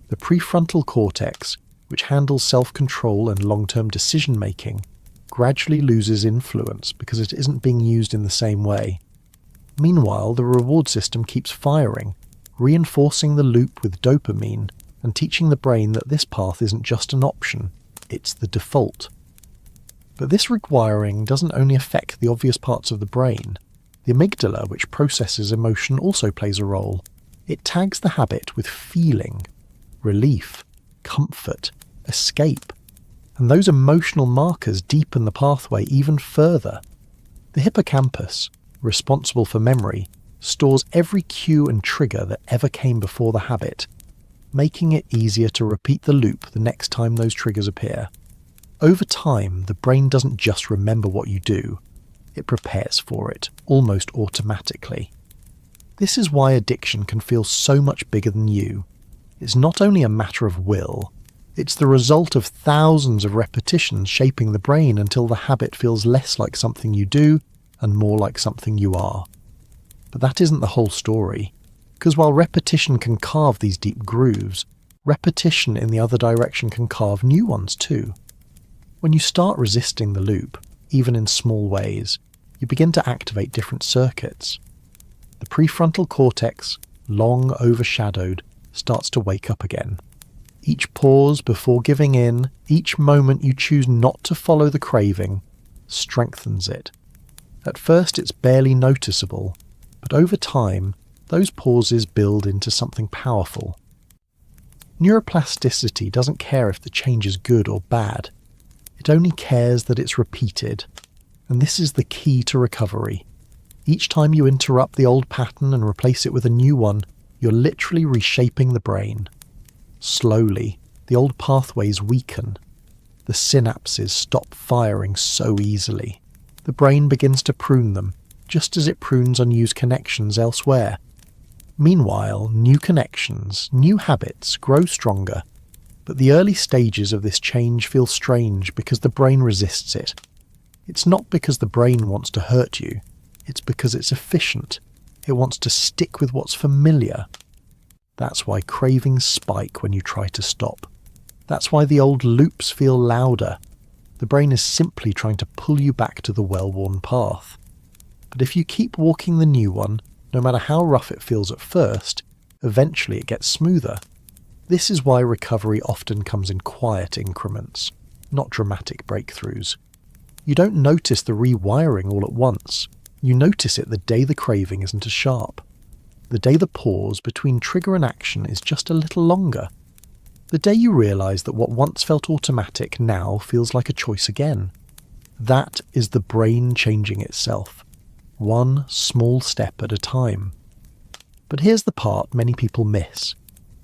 The prefrontal cortex, which handles self-control and long-term decision-making, gradually loses influence because it isn't being used in the same way. Meanwhile, the reward system keeps firing, reinforcing the loop with dopamine and teaching the brain that this path isn't just an option, it's the default. But this rewiring doesn't only affect the obvious parts of the brain. The amygdala, which processes emotion, also plays a role. It tags the habit with feeling, relief, comfort, escape, and those emotional markers deepen the pathway even further. The hippocampus, responsible for memory, stores every cue and trigger that ever came before the habit, making it easier to repeat the loop the next time those triggers appear. Over time, the brain doesn't just remember what you do, it prepares for it, almost automatically. This is why addiction can feel so much bigger than you. It's not only a matter of will, it's the result of thousands of repetitions shaping the brain until the habit feels less like something you do and more like something you are. But that isn't the whole story, because while repetition can carve these deep grooves, repetition in the other direction can carve new ones too. When you start resisting the loop, even in small ways, you begin to activate different circuits. The prefrontal cortex, long overshadowed, starts to wake up again. Each pause before giving in, each moment you choose not to follow the craving, strengthens it. At first it's barely noticeable, but over time, those pauses build into something powerful. Neuroplasticity doesn't care if the change is good or bad. It only cares that it's repeated. And this is the key to recovery. Each time you interrupt the old pattern and replace it with a new one, you're literally reshaping the brain. Slowly, the old pathways weaken. The synapses stop firing so easily. The brain begins to prune them, just as it prunes unused connections elsewhere. Meanwhile, new connections, new habits grow stronger. But the early stages of this change feel strange because the brain resists it. It's not because the brain wants to hurt you. It's because it's efficient. It wants to stick with what's familiar. That's why cravings spike when you try to stop. That's why the old loops feel louder. The brain is simply trying to pull you back to the well-worn path. But if you keep walking the new one, no matter how rough it feels at first, eventually it gets smoother. This is why recovery often comes in quiet increments, not dramatic breakthroughs. You don't notice the rewiring all at once. You notice it the day the craving isn't as sharp. The day the pause between trigger and action is just a little longer. The day you realise that what once felt automatic now feels like a choice again. That is the brain changing itself, one small step at a time. But here's the part many people miss.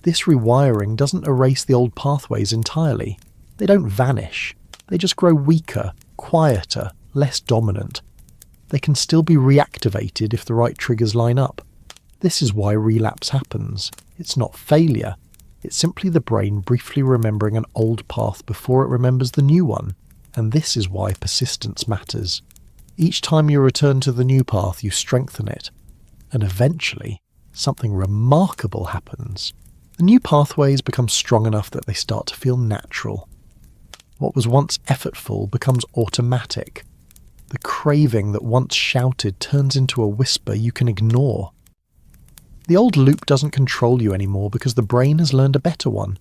This rewiring doesn't erase the old pathways entirely. They don't vanish. They just grow weaker, quieter, less dominant. They can still be reactivated if the right triggers line up. This is why relapse happens. It's not failure. It's simply the brain briefly remembering an old path before it remembers the new one. And this is why persistence matters. Each time you return to the new path, you strengthen it. And eventually, something remarkable happens. The new pathways become strong enough that they start to feel natural. What was once effortful becomes automatic. The craving that once shouted turns into a whisper you can ignore. The old loop doesn't control you anymore because the brain has learned a better one.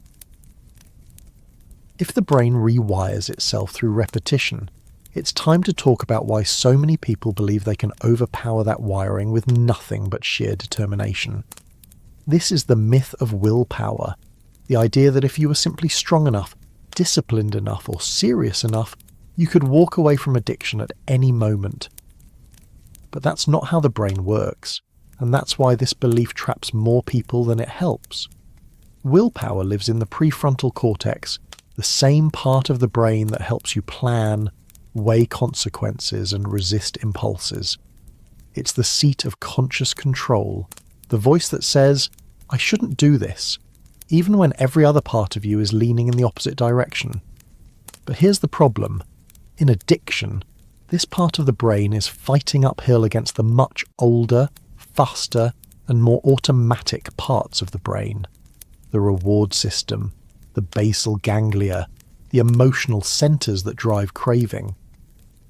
If the brain rewires itself through repetition, it's time to talk about why so many people believe they can overpower that wiring with nothing but sheer determination. This is the myth of willpower, the idea that if you were simply strong enough, disciplined enough, or serious enough, you could walk away from addiction at any moment. But that's not how the brain works, and that's why this belief traps more people than it helps. Willpower lives in the prefrontal cortex, the same part of the brain that helps you plan, weigh consequences, and resist impulses. It's the seat of conscious control, the voice that says, "I shouldn't do this," even when every other part of you is leaning in the opposite direction. But here's the problem. In addiction, this part of the brain is fighting uphill against the much older, faster, and more automatic parts of the brain. The reward system, the basal ganglia, the emotional centers that drive craving.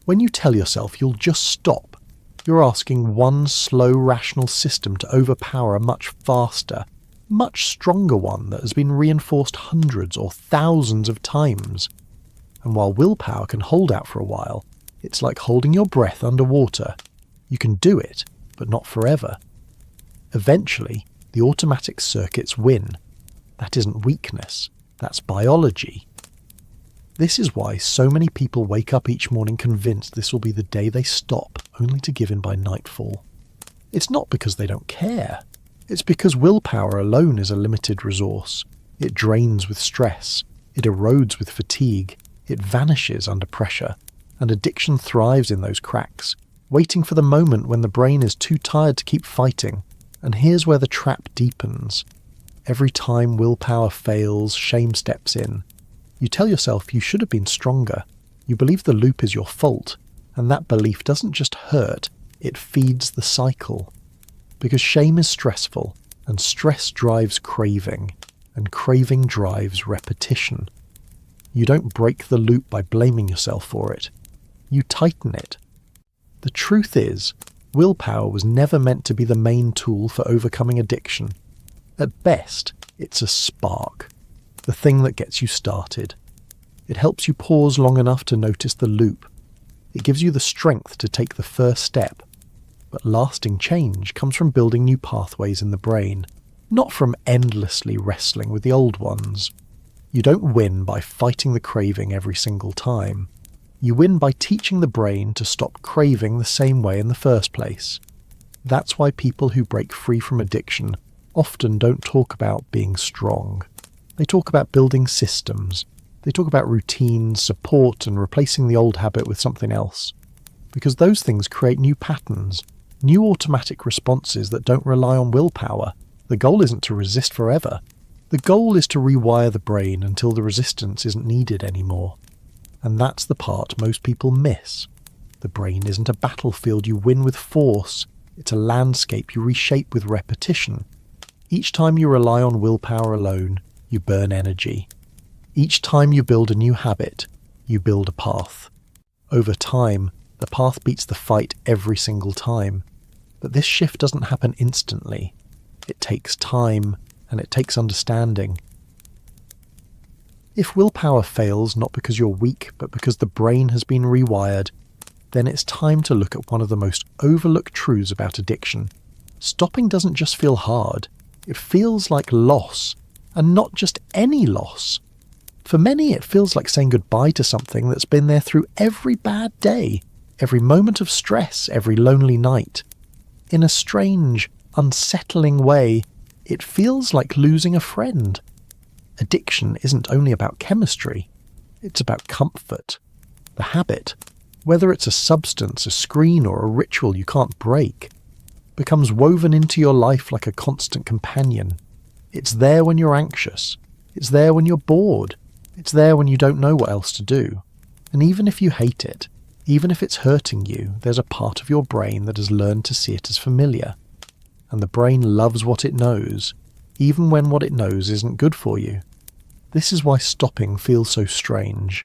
When you tell yourself you'll just stop, you're asking one slow, rational system to overpower a much faster, much stronger one that has been reinforced hundreds or thousands of times. And while willpower can hold out for a while, it's like holding your breath underwater. You can do it, but not forever. Eventually, the automatic circuits win. That isn't weakness, that's biology. This is why so many people wake up each morning convinced this will be the day they stop, only to give in by nightfall. It's not because they don't care. It's because willpower alone is a limited resource. It drains with stress. It erodes with fatigue. It vanishes under pressure. And addiction thrives in those cracks, waiting for the moment when the brain is too tired to keep fighting. And here's where the trap deepens. Every time willpower fails, shame steps in. You tell yourself you should have been stronger. You believe the loop is your fault, and that belief doesn't just hurt, it feeds the cycle. Because shame is stressful, and stress drives craving, and craving drives repetition. You don't break the loop by blaming yourself for it. You tighten it. The truth is, willpower was never meant to be the main tool for overcoming addiction. At best, it's a spark. The thing that gets you started. It helps you pause long enough to notice the loop. It gives you the strength to take the first step. But lasting change comes from building new pathways in the brain. not from endlessly wrestling with the old ones. You don't win by fighting the craving every single time. You win by teaching the brain to stop craving the same way in the first place. That's why people who break free from addiction often don't talk about being strong. They talk about building systems. They talk about routines, support, and replacing the old habit with something else. Because those things create new patterns, new automatic responses that don't rely on willpower. The goal isn't to resist forever. The goal is to rewire the brain until the resistance isn't needed anymore. And that's the part most people miss. The brain isn't a battlefield you win with force. It's a landscape you reshape with repetition. Each time you rely on willpower alone, you burn energy. Each time you build a new habit, you build a path. Over time, the path beats the fight every single time. But this shift doesn't happen instantly. It takes time, and it takes understanding. If willpower fails not because you're weak, but because the brain has been rewired, then it's time to look at one of the most overlooked truths about addiction. Stopping doesn't just feel hard. It feels like loss, and not just any loss. For many, it feels like saying goodbye to something that's been there through every bad day, every moment of stress, every lonely night. In a strange, unsettling way, it feels like losing a friend. Addiction isn't only about chemistry, it's about comfort. The habit, whether it's a substance, a screen, or a ritual you can't break, becomes woven into your life like a constant companion. It's there when you're anxious. It's there when you're bored. It's there when you don't know what else to do. And even if you hate it, even if it's hurting you, there's a part of your brain that has learned to see it as familiar. And the brain loves what it knows, even when what it knows isn't good for you. This is why stopping feels so strange.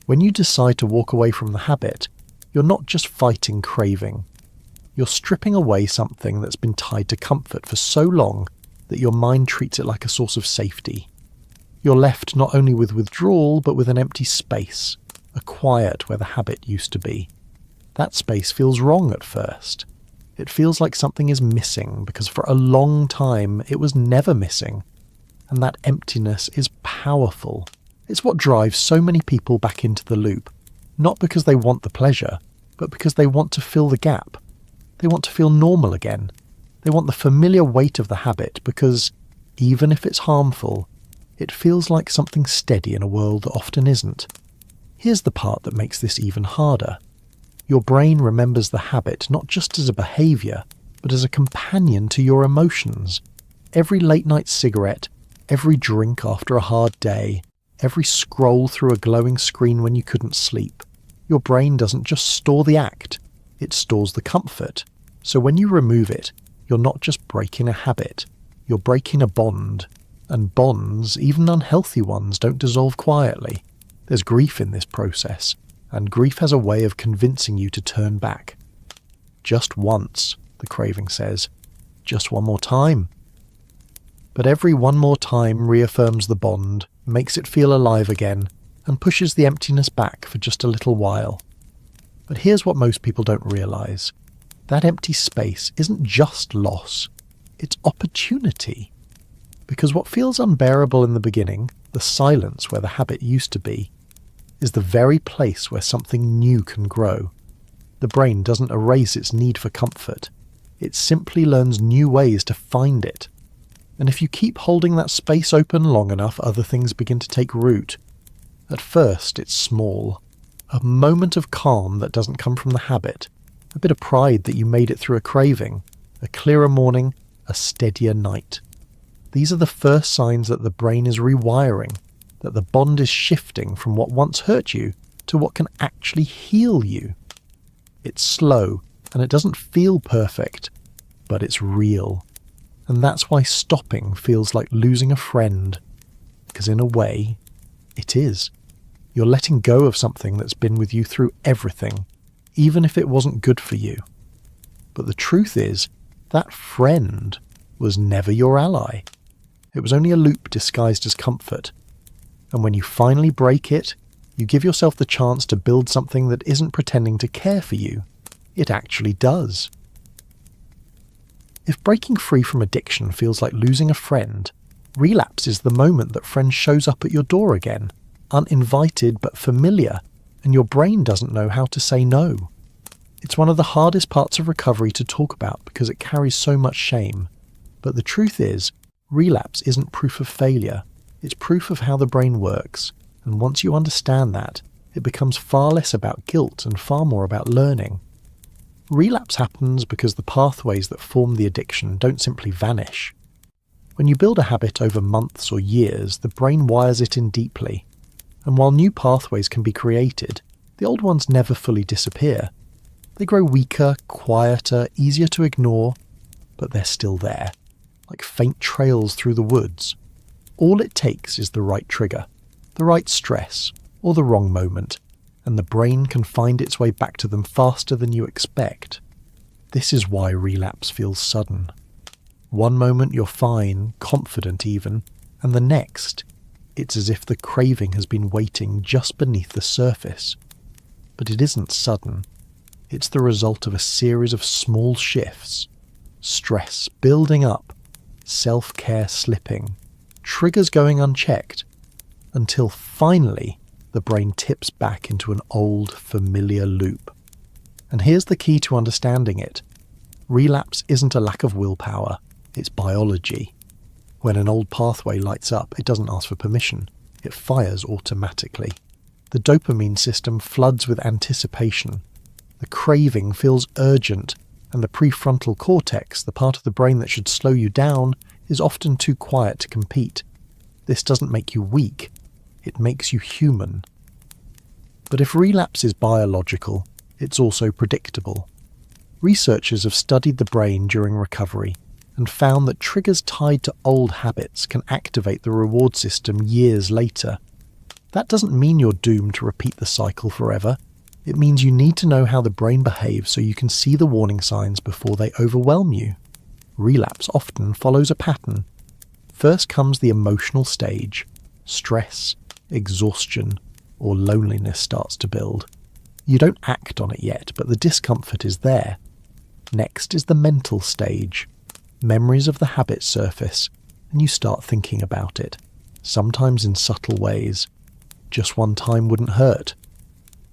When you decide to walk away from the habit, you're not just fighting craving. You're stripping away something that's been tied to comfort for so long that your mind treats it like a source of safety. You're left not only with withdrawal, but with an empty space, a quiet where the habit used to be. That space feels wrong at first. It feels like something is missing because for a long time it was never missing. And that emptiness is powerful. It's what drives so many people back into the loop, not because they want the pleasure, but because they want to fill the gap. They want to feel normal again. They want the familiar weight of the habit because, even if it's harmful, it feels like something steady in a world that often isn't. Here's the part that makes this even harder. Your brain remembers the habit not just as a behaviour, but as a companion to your emotions. Every late-night cigarette, every drink after a hard day, every scroll through a glowing screen when you couldn't sleep. Your brain doesn't just store the act, it stores the comfort. So when you remove it, you're not just breaking a habit, you're breaking a bond. And bonds, even unhealthy ones, don't dissolve quietly. There's grief in this process, and grief has a way of convincing you to turn back. Just once, the craving says. Just one more time. But every one more time reaffirms the bond, makes it feel alive again, and pushes the emptiness back for just a little while. But here's what most people don't realise. That empty space isn't just loss, it's opportunity. Because what feels unbearable in the beginning, the silence where the habit used to be, is the very place where something new can grow. The brain doesn't erase its need for comfort. It simply learns new ways to find it. And if you keep holding that space open long enough, other things begin to take root. At first, it's small. A moment of calm that doesn't come from the habit. A bit of pride that you made it through a craving. A clearer morning, a steadier night. These are the first signs that the brain is rewiring, that the bond is shifting from what once hurt you to what can actually heal you. It's slow, and it doesn't feel perfect, but it's real. And that's why stopping feels like losing a friend, because in a way, it is. You're letting go of something that's been with you through everything, even if it wasn't good for you. But the truth is, that friend was never your ally. It was only a loop disguised as comfort. And when you finally break it, you give yourself the chance to build something that isn't pretending to care for you. It actually does. If breaking free from addiction feels like losing a friend, relapse is the moment that friend shows up at your door again, uninvited but familiar, and your brain doesn't know how to say no. It's one of the hardest parts of recovery to talk about because it carries so much shame. But the truth is, relapse isn't proof of failure, it's proof of how the brain works, and once you understand that, it becomes far less about guilt and far more about learning. Relapse happens because the pathways that form the addiction don't simply vanish. When you build a habit over months or years, the brain wires it in deeply. And while new pathways can be created, the old ones never fully disappear. They grow weaker, quieter, easier to ignore, but they're still there, like faint trails through the woods. All it takes is the right trigger, the right stress, or the wrong moment, and the brain can find its way back to them faster than you expect. This is why relapse feels sudden. One moment you're fine, confident even, and the next, it's as if the craving has been waiting just beneath the surface. But it isn't sudden. It's the result of a series of small shifts. Stress building up, self-care slipping, triggers going unchecked, until finally the brain tips back into an old, familiar loop. And here's the key to understanding it. Relapse isn't a lack of willpower, it's biology. When an old pathway lights up, it doesn't ask for permission. It fires automatically. The dopamine system floods with anticipation. The craving feels urgent, and the prefrontal cortex, the part of the brain that should slow you down, is often too quiet to compete. This doesn't make you weak, it makes you human. But if relapse is biological, it's also predictable. Researchers have studied the brain during recovery and found that triggers tied to old habits can activate the reward system years later. That doesn't mean you're doomed to repeat the cycle forever. It means you need to know how the brain behaves so you can see the warning signs before they overwhelm you. Relapse often follows a pattern. First comes the emotional stage. Stress, exhaustion, or loneliness starts to build. You don't act on it yet, but the discomfort is there. Next is the mental stage. Memories of the habit surface, and you start thinking about it, sometimes in subtle ways. Just one time wouldn't hurt.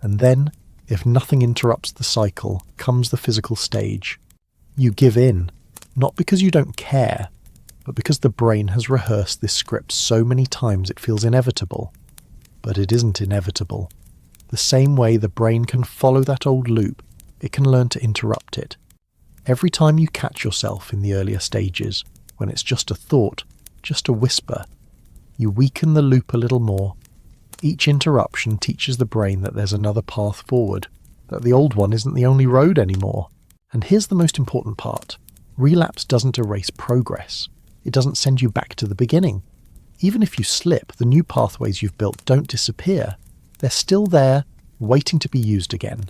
And then, if nothing interrupts the cycle, comes the physical stage. You give in, not because you don't care, but because the brain has rehearsed this script so many times it feels inevitable. But it isn't inevitable. The same way the brain can follow that old loop, it can learn to interrupt it. Every time you catch yourself in the earlier stages, when it's just a thought, just a whisper, you weaken the loop a little more. Each interruption teaches the brain that there's another path forward, that the old one isn't the only road anymore. And here's the most important part. Relapse doesn't erase progress. It doesn't send you back to the beginning. Even if you slip, the new pathways you've built don't disappear. They're still there, waiting to be used again.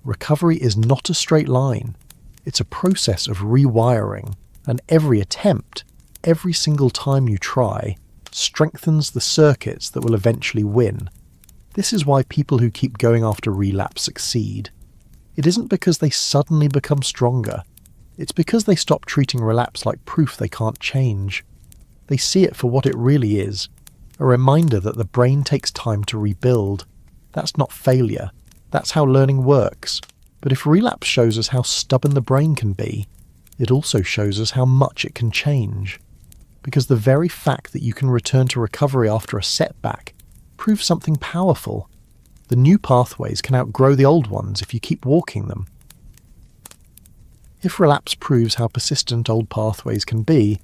Recovery is not a straight line. It's a process of rewiring, and every attempt, every single time you try, strengthens the circuits that will eventually win. This is why people who keep going after relapse succeed. It isn't because they suddenly become stronger. It's because they stop treating relapse like proof they can't change. They see it for what it really is, a reminder that the brain takes time to rebuild. That's not failure. That's how learning works. But if relapse shows us how stubborn the brain can be, it also shows us how much it can change. Because the very fact that you can return to recovery after a setback proves something powerful. The new pathways can outgrow the old ones if you keep walking them. If relapse proves how persistent old pathways can be,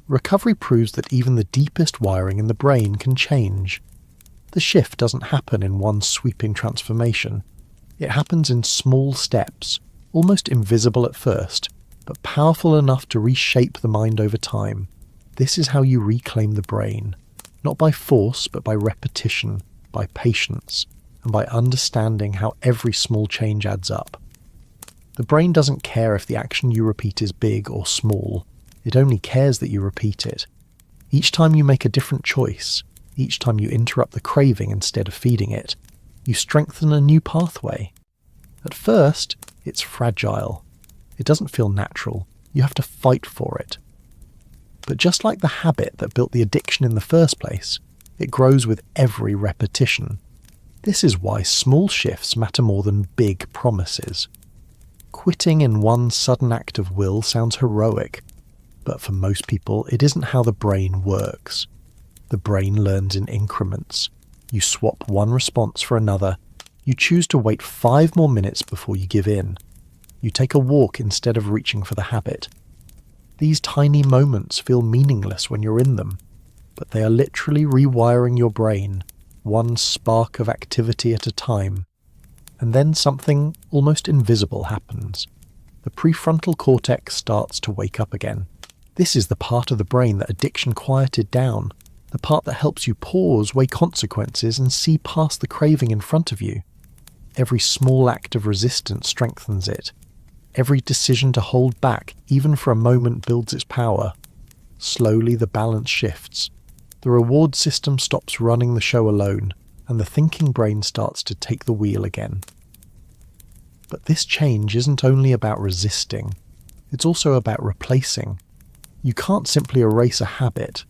recovery proves that even the deepest wiring in the brain can change. The shift doesn't happen in one sweeping transformation. It happens in small steps, almost invisible at first, but powerful enough to reshape the mind over time. This is how you reclaim the brain, not by force, but by repetition, by patience, and by understanding how every small change adds up. The brain doesn't care if the action you repeat is big or small. It only cares that you repeat it. Each time you make a different choice, each time you interrupt the craving instead of feeding it, you strengthen a new pathway. At first, it's fragile. It doesn't feel natural. You have to fight for it. But just like the habit that built the addiction in the first place, it grows with every repetition. This is why small shifts matter more than big promises. Quitting in one sudden act of will sounds heroic, but for most people it isn't how the brain works. The brain learns in increments. You swap one response for another. You choose to wait 5 more minutes before you give in. You take a walk instead of reaching for the habit. These tiny moments feel meaningless when you're in them, but they are literally rewiring your brain, one spark of activity at a time. And then something almost invisible happens. The prefrontal cortex starts to wake up again. This is the part of the brain that addiction quieted down, the part that helps you pause, weigh consequences, and see past the craving in front of you. Every small act of resistance strengthens it. Every decision to hold back, even for a moment, builds its power. Slowly the balance shifts. The reward system stops running the show alone, and the thinking brain starts to take the wheel again. But this change isn't only about resisting, it's also about replacing. You can't simply erase a habit.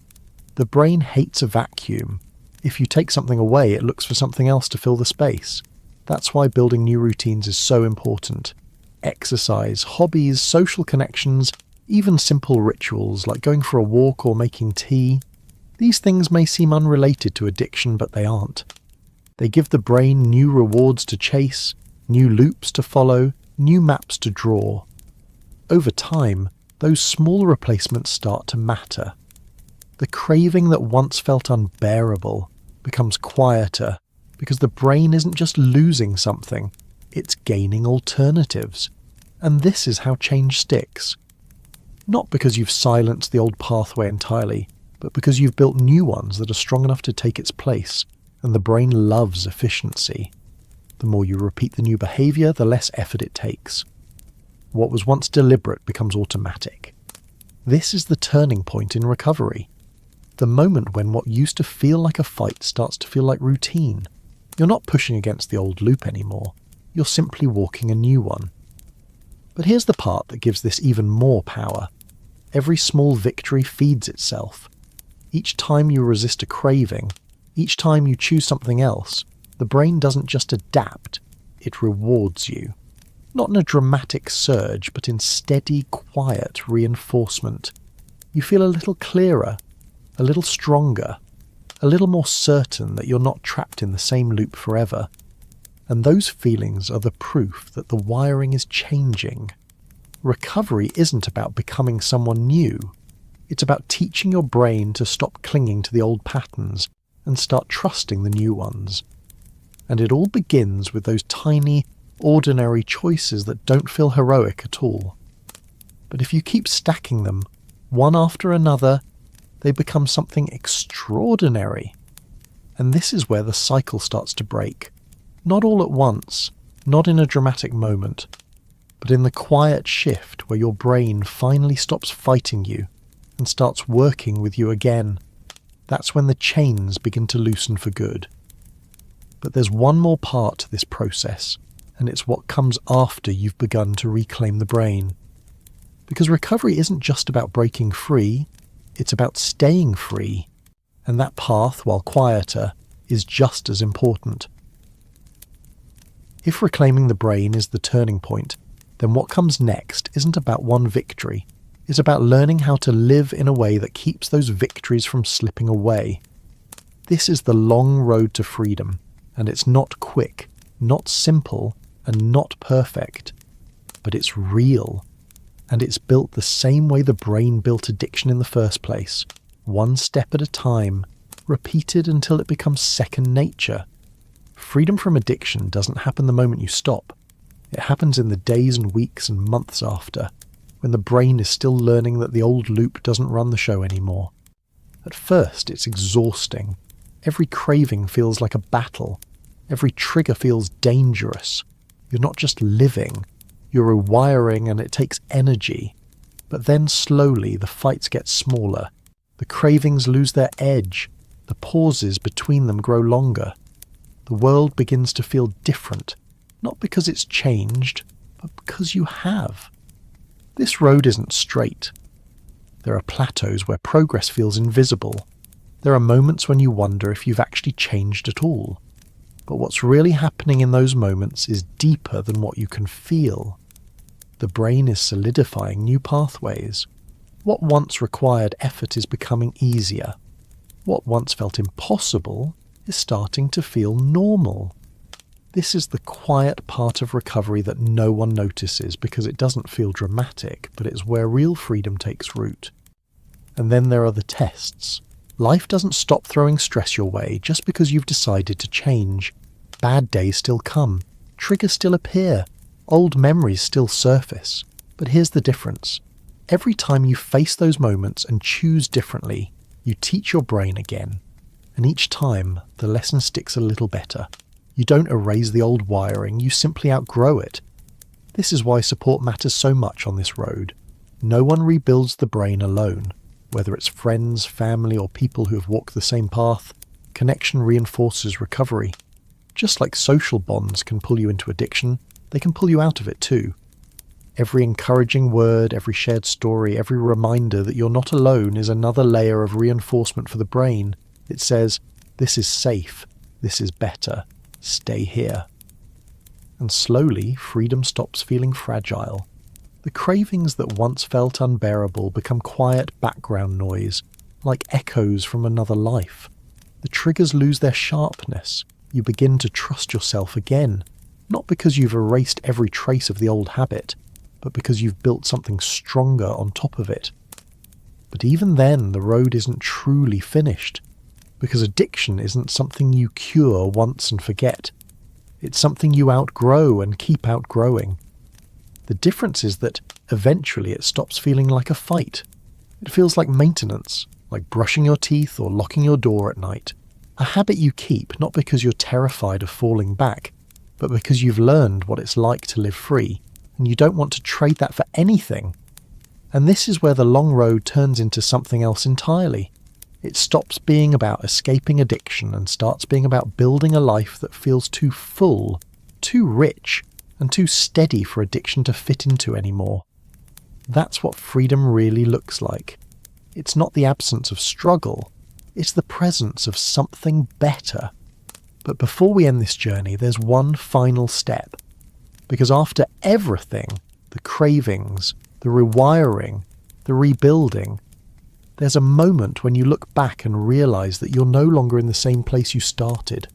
The brain hates a vacuum. If you take something away, it looks for something else to fill the space. That's why building new routines is so important. Exercise, hobbies, social connections, even simple rituals like going for a walk or making tea. These things may seem unrelated to addiction, but they aren't. They give the brain new rewards to chase, new loops to follow, new maps to draw. Over time, those small replacements start to matter. The craving that once felt unbearable becomes quieter because the brain isn't just losing something, it's gaining alternatives. And this is how change sticks. Not because you've silenced the old pathway entirely, but because you've built new ones that are strong enough to take its place, and the brain loves efficiency. The more you repeat the new behavior, the less effort it takes. What was once deliberate becomes automatic. This is the turning point in recovery. The moment when what used to feel like a fight starts to feel like routine. You're not pushing against the old loop anymore. You're simply walking a new one. But here's the part that gives this even more power. Every small victory feeds itself. Each time you resist a craving, each time you choose something else, the brain doesn't just adapt, it rewards you. Not in a dramatic surge, but in steady, quiet reinforcement. You feel a little clearer, a little stronger, a little more certain that you're not trapped in the same loop forever. And those feelings are the proof that the wiring is changing. Recovery isn't about becoming someone new. It's about teaching your brain to stop clinging to the old patterns and start trusting the new ones. And it all begins with those tiny, ordinary choices that don't feel heroic at all. But if you keep stacking them, one after another, they become something extraordinary. And this is where the cycle starts to break. Not all at once, not in a dramatic moment, but in the quiet shift where your brain finally stops fighting you and starts working with you again. That's when the chains begin to loosen for good. But there's one more part to this process, and it's what comes after you've begun to reclaim the brain. Because recovery isn't just about breaking free, it's about staying free. And that path, while quieter, is just as important. If reclaiming the brain is the turning point, then what comes next isn't about one victory. It's about learning how to live in a way that keeps those victories from slipping away. This is the long road to freedom, and it's not quick, not simple, and not perfect. But it's real, and it's built the same way the brain built addiction in the first place, one step at a time, repeated until it becomes second nature. Freedom from addiction doesn't happen the moment you stop. It happens in the days and weeks and months after, when the brain is still learning that the old loop doesn't run the show anymore. At first, it's exhausting. Every craving feels like a battle. Every trigger feels dangerous. You're not just living, you're rewiring, and it takes energy. But then slowly the fights get smaller. The cravings lose their edge. The pauses between them grow longer. The world begins to feel different, not because it's changed, but because you have. This road isn't straight. There are plateaus where progress feels invisible. There are moments when you wonder if you've actually changed at all. But what's really happening in those moments is deeper than what you can feel. The brain is solidifying new pathways. What once required effort is becoming easier. What once felt impossible is starting to feel normal. This is the quiet part of recovery that no one notices because it doesn't feel dramatic, but it's where real freedom takes root. And then there are the tests. Life doesn't stop throwing stress your way just because you've decided to change. Bad days still come. Triggers still appear. Old memories still surface. But here's the difference. Every time you face those moments and choose differently, you teach your brain again. And each time, the lesson sticks a little better. You don't erase the old wiring, you simply outgrow it. This is why support matters so much on this road. No one rebuilds the brain alone. Whether it's friends, family, or people who have walked the same path, connection reinforces recovery. Just like social bonds can pull you into addiction, they can pull you out of it too. Every encouraging word, every shared story, every reminder that you're not alone is another layer of reinforcement for the brain. It says, this is safe, this is better, stay here. And slowly, freedom stops feeling fragile. The cravings that once felt unbearable become quiet background noise, like echoes from another life. The triggers lose their sharpness. You begin to trust yourself again, not because you've erased every trace of the old habit, but because you've built something stronger on top of it. But even then, the road isn't truly finished, because addiction isn't something you cure once and forget. It's something you outgrow and keep outgrowing. The difference is that eventually it stops feeling like a fight. It feels like maintenance, like brushing your teeth or locking your door at night. A habit you keep not because you're terrified of falling back, but because you've learned what it's like to live free, and you don't want to trade that for anything. And this is where the long road turns into something else entirely. It stops being about escaping addiction and starts being about building a life that feels too full, too rich, and too steady for addiction to fit into anymore. That's what freedom really looks like. It's not the absence of struggle, it's the presence of something better. But before we end this journey, there's one final step. Because after everything, the cravings, the rewiring, the rebuilding, there's a moment when you look back and realize that you're no longer in the same place you started.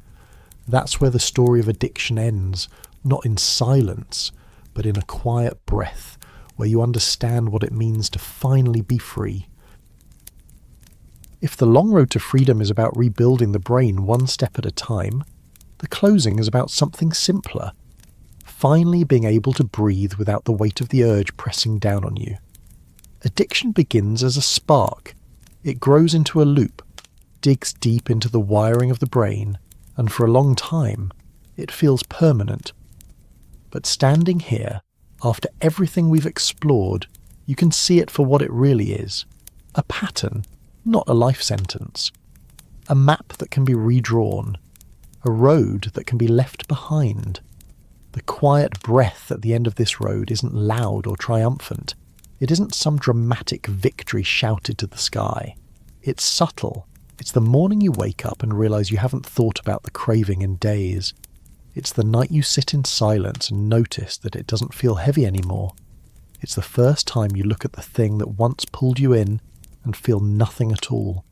That's where the story of addiction ends, not in silence, but in a quiet breath, where you understand what it means to finally be free. If the long road to freedom is about rebuilding the brain one step at a time, the closing is about something simpler. Finally being able to breathe without the weight of the urge pressing down on you. Addiction begins as a spark. It grows into a loop, digs deep into the wiring of the brain, and for a long time, it feels permanent. But standing here, after everything we've explored, you can see it for what it really is. A pattern, not a life sentence. A map that can be redrawn. A road that can be left behind. The quiet breath at the end of this road isn't loud or triumphant. It isn't some dramatic victory shouted to the sky. It's subtle. It's the morning you wake up and realize you haven't thought about the craving in days. It's the night you sit in silence and notice that it doesn't feel heavy anymore. It's the first time you look at the thing that once pulled you in and feel nothing at all.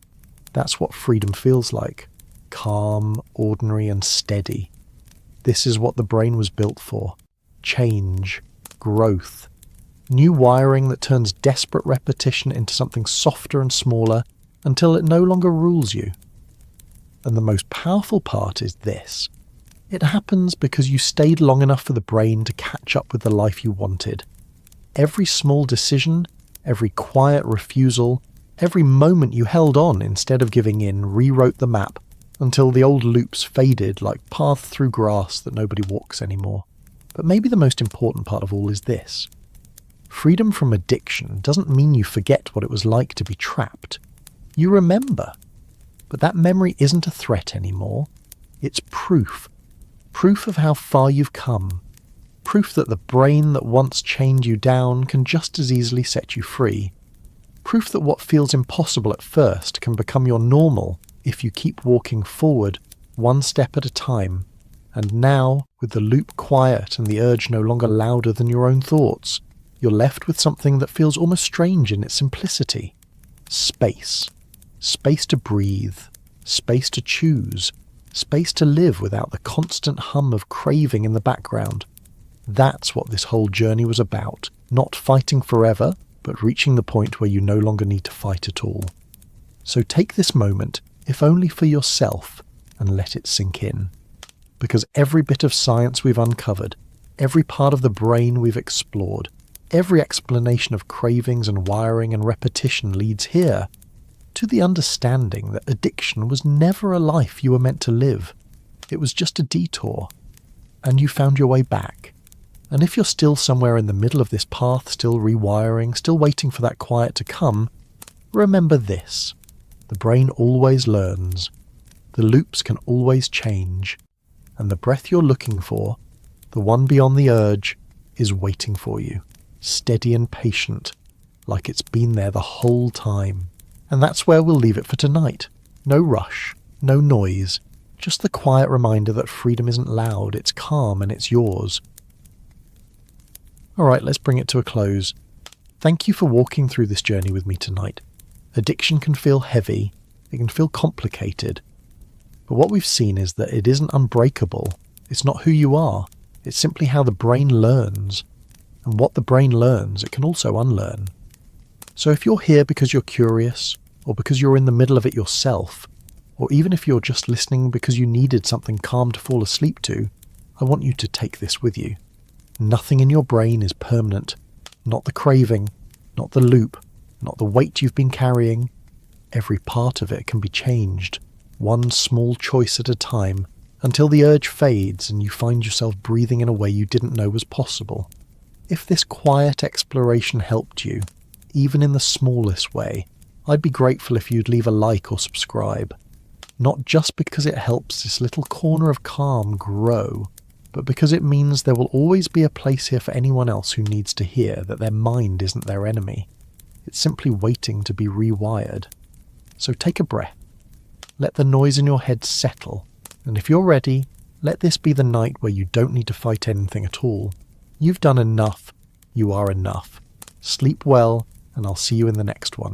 That's what freedom feels like. Calm, ordinary, and steady. This is what the brain was built for. Change, growth, new wiring that turns desperate repetition into something softer and smaller until it no longer rules you. And the most powerful part is this. It happens because you stayed long enough for the brain to catch up with the life you wanted. Every small decision, every quiet refusal, every moment you held on instead of giving in rewrote the map until the old loops faded like paths through grass that nobody walks anymore. But maybe the most important part of all is this. Freedom from addiction doesn't mean you forget what it was like to be trapped. You remember. But that memory isn't a threat anymore. It's proof. Proof of how far you've come. Proof that the brain that once chained you down can just as easily set you free. Proof that what feels impossible at first can become your normal if you keep walking forward, one step at a time. And now, with the loop quiet and the urge no longer louder than your own thoughts, you're left with something that feels almost strange in its simplicity. Space. Space to breathe. Space to choose. Space to live without the constant hum of craving in the background. That's what this whole journey was about. Not fighting forever, but reaching the point where you no longer need to fight at all. So take this moment, if only for yourself, and let it sink in. Because every bit of science we've uncovered, every part of the brain we've explored, every explanation of cravings and wiring and repetition leads here, to the understanding that addiction was never a life you were meant to live. It was just a detour. And you found your way back. And if you're still somewhere in the middle of this path, still rewiring, still waiting for that quiet to come, remember this. The brain always learns. The loops can always change. And the breath you're looking for, the one beyond the urge, is waiting for you. Steady and patient, like it's been there the whole time. And that's where we'll leave it for tonight. No rush, no noise, just the quiet reminder that freedom isn't loud, it's calm and it's yours. Alright, let's bring it to a close. Thank you for walking through this journey with me tonight. Addiction can feel heavy, it can feel complicated, but what we've seen is that it isn't unbreakable. It's not who you are, it's simply how the brain learns. And what the brain learns, it can also unlearn. So if you're here because you're curious, or because you're in the middle of it yourself, or even if you're just listening because you needed something calm to fall asleep to, I want you to take this with you. Nothing in your brain is permanent. Not the craving, not the loop, not the weight you've been carrying. Every part of it can be changed, one small choice at a time, until the urge fades and you find yourself breathing in a way you didn't know was possible. If this quiet exploration helped you, even in the smallest way, I'd be grateful if you'd leave a like or subscribe. Not just because it helps this little corner of calm grow, but because it means there will always be a place here for anyone else who needs to hear that their mind isn't their enemy. It's simply waiting to be rewired. So take a breath. Let the noise in your head settle, and if you're ready, let this be the night where you don't need to fight anything at all. You've done enough. You are enough. Sleep well, and I'll see you in the next one.